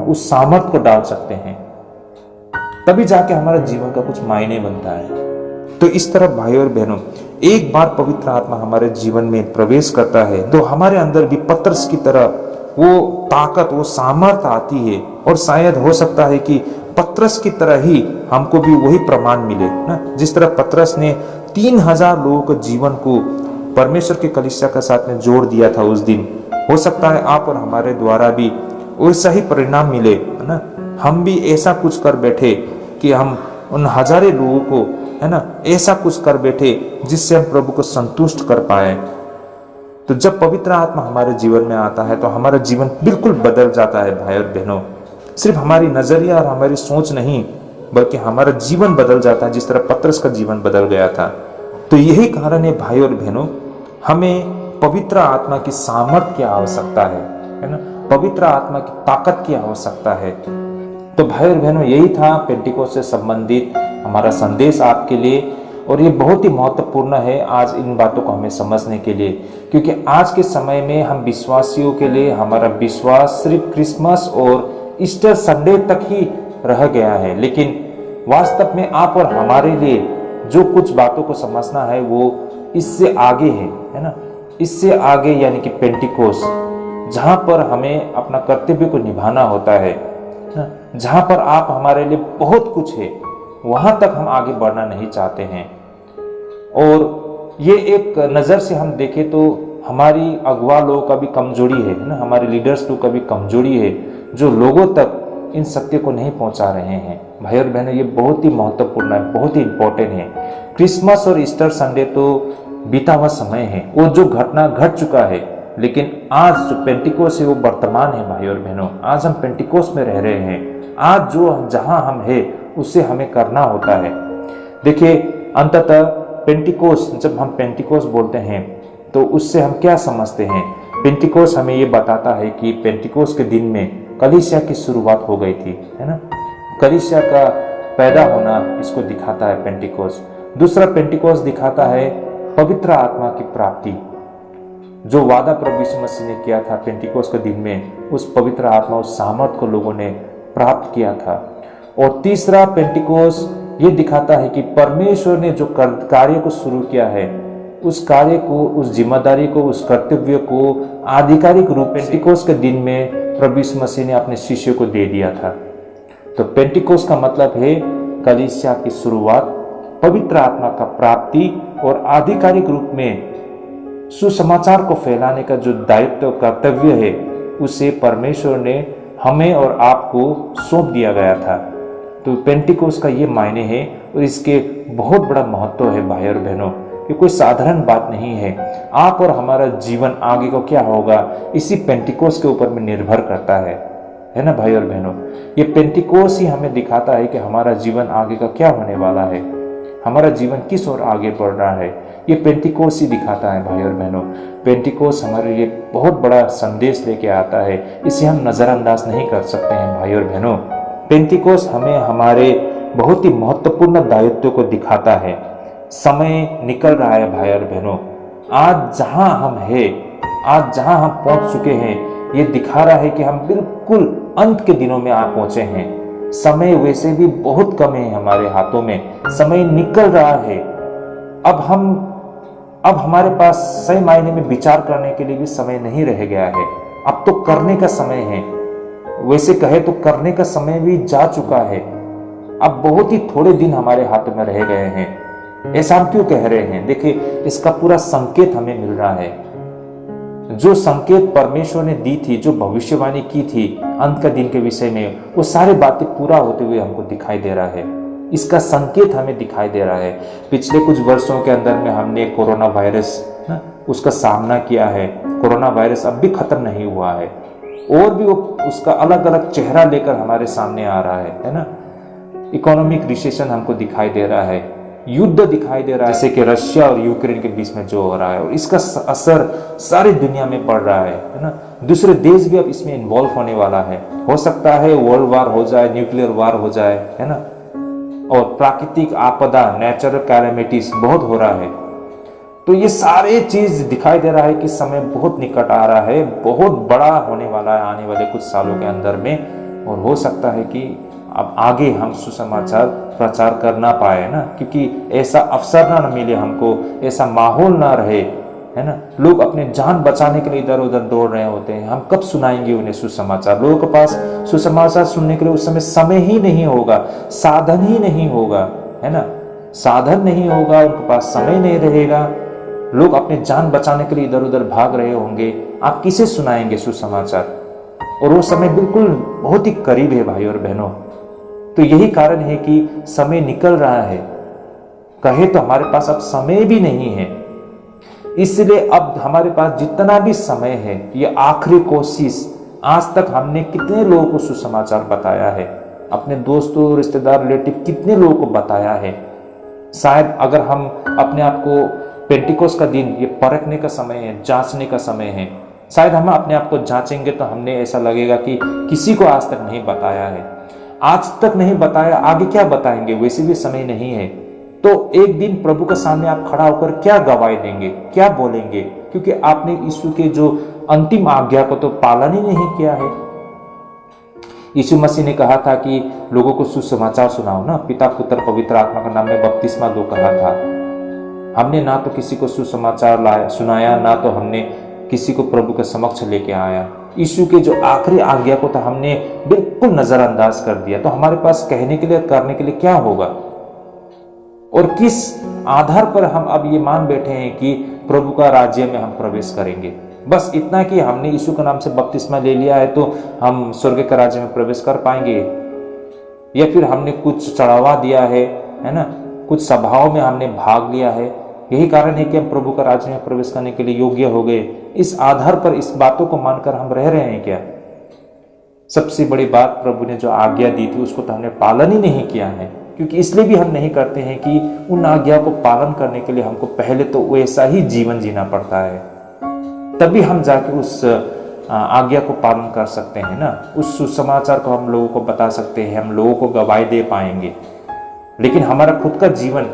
उस सामर्थ को डाल सकते हैं, तभी जाके हमारा जीवन का कुछ मायने बनता है। तो इस तरह भाई और बहनों, एक बार पवित्र आत्मा हमारे जीवन में प्रवेश करता है तो हमारे अंदर भी पतरस की तरह वो ताकत, वो सामर्थ आती है, और शायद हो सकता है कि पतरस की तरह ही हमको भी वही प्रमाण मिले ना, जिस तरह पतरस ने 3000 लोगों के जीवन को परमेश्वर के कलीसिया के साथ में जोड़ दिया था उस दिन। हो सकता है आप और हमारे द्वारा भी वैसा ही परिणाम मिले, है ना। हम भी ऐसा कुछ कर बैठे कि हम उन हजारों लोगों को, है ना, ऐसा कुछ कर बैठे जिससे हम प्रभु को संतुष्ट कर पाए। तो जब पवित्र आत्मा हमारे जीवन में आता है तो हमारा जीवन बिल्कुल बदल जाता है भाई और बहनों। सिर्फ हमारी नजरिया और हमारी सोच नहीं, बल्कि हमारा जीवन बदल जाता है, जिस तरह पतरस का जीवन बदल गया था। तो यही कारण है भाई और बहनों, हमें पवित्र आत्मा की सामर्थ की आवश्यकता है ना, पवित्र आत्मा की ताकत की आवश्यकता है। तो भाई और बहनों, यही था पेंटिकोस्ट से संबंधित हमारा संदेश आपके लिए, और ये बहुत ही महत्वपूर्ण है आज इन बातों को हमें समझने के लिए, क्योंकि आज के समय में हम विश्वासियों के लिए हमारा विश्वास सिर्फ क्रिसमस और ईस्टर संडे तक ही रह गया है। लेकिन वास्तव में आप और हमारे लिए जो कुछ बातों को समझना है वो इससे आगे है ना, इससे आगे, यानी कि पेंटिकोस्ट, जहां पर हमें अपना कर्तव्य को निभाना होता है, जहां पर आप हमारे लिए बहुत कुछ है, वहां तक हम आगे बढ़ना नहीं चाहते हैं। और ये एक नज़र से हम देखें तो हमारी अगुवा लोगों का भी कमजोरी है ना, हमारे लीडर्स लोग का भी कमजोरी है, जो लोगों तक इन सत्य को नहीं पहुंचा रहे हैं। भाई और बहनों, ये बहुत ही महत्वपूर्ण है, बहुत ही इंपॉर्टेंट है। क्रिसमस और ईस्टर संडे तो बीता हुआ समय है, वो जो घटना घट चुका है, लेकिन आज जो पेंटिकोस्ट है वो वर्तमान है भाई और बहनों। आज हम पेंटिकोस्ट में रह रहे हैं। आज जो जहां हम हैं उससे हमें करना होता है। देखिए, अंततः पेंटिकोस्ट, जब हम पेंटिकोस्ट बोलते हैं तो उससे हम क्या समझते हैं? पेंटिकोस्ट हमें ये बताता है कि पेंटिकोस्ट के दिन में कलीसिया की शुरुआत हो गई थी, है ना, कलीसिया का पैदा होना इसको दिखाता है पेंटिकोस्ट। दूसरा, पेंटिकोस्ट दिखाता है पवित्र आत्मा की प्राप्ति, जो वादा प्रभु यीशु मसीह ने किया था पेंटिकोस्ट के दिन में, उस पवित्र आत्मा, उस सामर्थ को लोगों ने प्राप्त किया था। और तीसरा, पेंटिकोस्ट ये दिखाता है कि परमेश्वर ने जो कार्य को शुरू किया है उस कार्य को, उस जिम्मेदारी को, उस कर्तव्य को आधिकारिक रूप में पेंटिकोस्ट के दिन में प्रभु यीशु मसीह ने अपने शिष्यों को दे दिया था। तो पेंटिकोस्ट का मतलब है कलीसिया की शुरुआत, पवित्र आत्मा का प्राप्ति और आधिकारिक रूप में सुसमाचार को फैलाने का जो दायित्व कर्तव्य है उसे परमेश्वर ने हमें और आपको सौंप दिया गया था। तो पेंटिकोस्ट का ये मायने है और इसके बहुत बड़ा महत्व है भाई और बहनों। ये कोई साधारण बात नहीं है। आप और हमारा जीवन आगे को क्या होगा इसी पेंटिकोस्ट के ऊपर में निर्भर करता है ना भाई और बहनों। ये पेंटिकोस्ट ही हमें दिखाता है कि हमारा जीवन आगे का क्या होने वाला है, हमारा जीवन किस ओर आगे बढ़ रहा है। ये पेंटिकोस्ट ही दिखाता है भाई और बहनों। पेंटिकोस्ट हमारे लिए बहुत बड़ा संदेश लेके आता है, इसे हम नजरअंदाज नहीं कर सकते हैं भाई और बहनों। पेंटिकोस्ट हमें हमारे बहुत ही महत्वपूर्ण दायित्व को दिखाता है। समय निकल रहा है भाई और बहनों। आज जहां हम हैं, आज जहां हम पहुंच चुके हैं, ये दिखा रहा है कि हम बिल्कुल अंत के दिनों में आ पहुंचे हैं। समय वैसे भी बहुत कम है हमारे हाथों में, समय निकल रहा है। अब हमारे पास सही मायने में विचार करने के लिए भी समय नहीं रह गया है। अब तो करने का समय है, वैसे कहे तो करने का समय भी जा चुका है। अब बहुत ही थोड़े दिन हमारे हाथ में रह गए हैं। ऐसा हम क्यों कह रहे हैं? देखिए, इसका पूरा संकेत हमें मिल रहा है। जो संकेत परमेश्वर ने दी थी, जो भविष्यवाणी की थी अंत का दिन के विषय में, वो सारी बातें पूरा होते हुए हमको दिखाई दे रहा है। इसका संकेत हमें दिखाई दे रहा है। पिछले कुछ वर्षों के अंदर में हमने कोरोना वायरस उसका सामना किया है। कोरोना वायरस अब भी खत्म नहीं हुआ है और भी वो उसका अलग अलग चेहरा लेकर हमारे सामने आ रहा है ना। इकोनॉमिक रिसेशन हमको दिखाई दे रहा है, युद्ध दिखाई दे रहा है, जैसे कि रशिया और यूक्रेन के बीच में जो हो रहा है, और इसका असर सारी दुनिया में पड़ रहा है ना। दूसरे देश भी अब इसमें इन्वॉल्व होने वाला है। हो सकता है वर्ल्ड वार हो जाए, न्यूक्लियर वार हो जाए, है ना। और प्राकृतिक आपदा, नेचुरल कैलेमिटीज बहुत हो रहा है। तो ये सारे चीज दिखाई दे रहा है कि समय बहुत निकट आ रहा है, बहुत बड़ा होने वाला है आने वाले कुछ सालों के अंदर में। और हो सकता है कि अब आगे हम सुसमाचार प्रचार कर ना पाए ना, क्योंकि ऐसा अवसर ना मिले हमको, ऐसा माहौल ना रहे, है ना। लोग अपने जान बचाने के लिए इधर उधर दौड़ रहे होते हैं। हम कब सुनाएंगे उन्हें सुसमाचार? लोगों के पास सुसमाचार सुनने के लिए उस समय ही नहीं होगा, साधन ही नहीं होगा, है ना। साधन नहीं होगा, उनके पास समय नहीं रहेगा। लोग अपने जान बचाने के लिए इधर उधर भाग रहे होंगे। आप किसे सुनाएंगे सुसमाचार? और वो समय बिल्कुल बहुत ही करीब है भाई और बहनों। तो यही कारण है कि समय निकल रहा है। कहे तो हमारे पास अब समय भी नहीं है। इसलिए अब हमारे पास जितना भी समय है, ये आखिरी कोशिश। आज तक हमने कितने लोगों को सुसमाचार बताया है, अपने दोस्तों, रिश्तेदार, रिलेटिव, कितने लोगों को बताया है। शायद अगर हम अपने आप को, पेंटिकोस्ट का दिन ये परखने का समय है, जांचने का समय है। शायद हम अपने आप को जांचेंगे तो हमने ऐसा लगेगा कि किसी को आज तक नहीं बताया है। आज तक नहीं बताया, आगे क्या बताएंगे? वैसे भी समय नहीं है। तो एक दिन प्रभु के सामने आप खड़ा होकर क्या गवाही देंगे, क्या बोलेंगे? क्योंकि आपने यीशु के जो अंतिम आज्ञा को तो पालन ही नहीं किया है। यीशु मसीह ने कहा था कि लोगों को सुसमाचार सुनाओ ना, पिता, पुत्र, पवित्र आत्मा का नाम में बपतिस्मा दो कहा था। हमने ना तो किसी को सुसमाचार सुनाया, ना तो हमने किसी को प्रभु के समक्ष लेके आया। यीशु के जो आखिरी आज्ञा को तो हमने बिल्कुल नजरअंदाज कर दिया। तो हमारे पास कहने के लिए, करने के लिए क्या होगा? और किस आधार पर हम अब ये मान बैठे हैं कि प्रभु का राज्य में हम प्रवेश करेंगे? बस इतना कि हमने यीशु के नाम से बपतिस्मा ले लिया है तो हम स्वर्ग के राज्य में प्रवेश कर पाएंगे, या फिर हमने कुछ चढ़ावा दिया है ना, कुछ सभाओं में हमने भाग लिया है, यही कारण है कि हम प्रभु का राज्य में प्रवेश करने के लिए योग्य हो गए। इस आधार पर, इस बातों को मानकर हम रह रहे हैं क्या? सबसे बड़ी बात, प्रभु ने जो आज्ञा दी थी उसको तो हमने पालन ही नहीं किया है। क्योंकि इसलिए भी हम नहीं करते हैं कि उन आज्ञा को पालन करने के लिए हमको पहले तो वैसा ही जीवन जीना पड़ता है, तभी हम जाके उस आज्ञा को पालन कर सकते हैं ना। उस सुसमाचार को हम लोगों को बता सकते हैं, हम लोगों को गवाही दे पाएंगे। लेकिन हमारा खुद का जीवन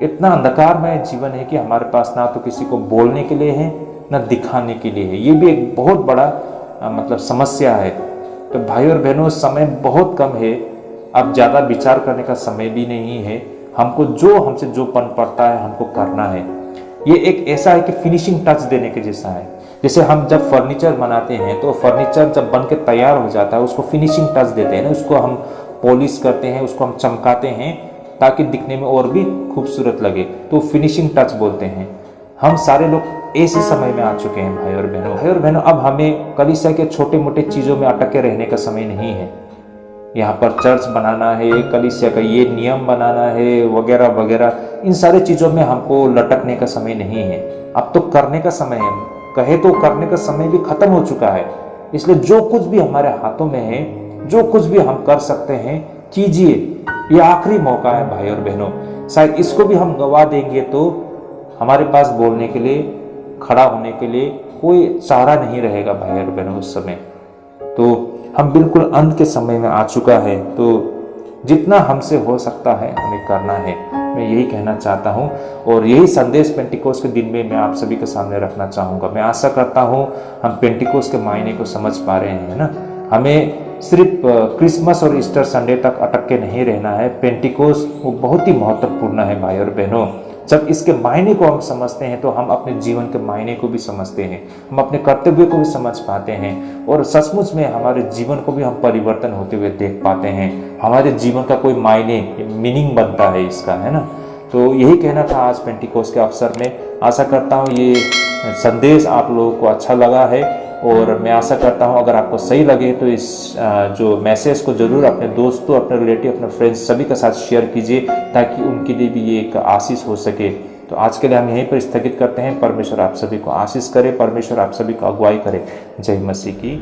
इतना अंधकारमय जीवन है कि हमारे पास ना तो किसी को बोलने के लिए है, ना दिखाने के लिए है। ये भी एक बहुत बड़ा मतलब समस्या है। तो भाई और बहनों, समय बहुत कम है, अब ज़्यादा विचार करने का समय भी नहीं है। हमको जो हमसे जो पन पड़ता है हमको करना है। ये एक ऐसा है कि फिनिशिंग टच देने के जैसा है। जैसे हम जब फर्नीचर बनाते हैं तो फर्नीचर जब बन के तैयार हो जाता है उसको फिनिशिंग टच देते हैं ना, उसको हम पॉलिश करते हैं, उसको हम चमकाते हैं ताकि दिखने में और भी खूबसूरत लगे, तो फिनिशिंग टच बोलते हैं। हम सारे लोग ऐसे समय में आ चुके हैं भाई और बहनों। अब हमें कलीसिया के छोटे मोटे चीज़ों में अटके रहने का समय नहीं है। यहाँ पर चर्च बनाना है, कलीसिया का ये नियम बनाना है वगैरह वगैरह, इन सारे चीज़ों में हमको लटकने का समय नहीं है। अब तो करने का समय है, कहे तो करने का समय भी खत्म हो चुका है। इसलिए जो कुछ भी हमारे हाथों में है, जो कुछ भी हम कर सकते हैं कीजिए। ये आखिरी मौका है भाई और बहनों। शायद इसको भी हम गवा देंगे तो हमारे पास बोलने के लिए, खड़ा होने के लिए कोई चारा नहीं रहेगा भाई और बहनों उस समय। तो हम बिल्कुल अंत के समय में आ चुका है, तो जितना हमसे हो सकता है हमें करना है, मैं यही कहना चाहता हूँ। और यही संदेश पेंटिकोस के दिन में मैं आप सभी के सामने रखना चाहूँगा। मैं आशा करता हूँ हम पेंटिकोस के मायने को समझ पा रहे हैं ना। हमें सिर्फ क्रिसमस और ईस्टर संडे तक अटक के नहीं रहना है। पेंटिकोस वो बहुत ही महत्वपूर्ण है भाई और बहनों। जब इसके मायने को हम समझते हैं तो हम अपने जीवन के मायने को भी समझते हैं, हम अपने कर्तव्य को भी समझ पाते हैं, और सचमुच में हमारे जीवन को भी हम परिवर्तन होते हुए देख पाते हैं। हमारे जीवन का कोई मायने, मीनिंग बनता है इसका, है ना। तो यही कहना था आज पेंटिकोस के अवसर में। आशा करता हूँ ये संदेश आप लोगों को अच्छा लगा है, और मैं आशा करता हूँ अगर आपको सही लगे तो इस जो मैसेज को जरूर अपने दोस्तों, अपने रिलेटिव, अपने फ्रेंड्स सभी के साथ शेयर कीजिए, ताकि उनके लिए भी ये एक आशीष हो सके। तो आज के लिए हम यहीं पर स्थगित करते हैं। परमेश्वर आप सभी को आशीष करे, परमेश्वर आप सभी को अगुवाई करे। जय मसीह की।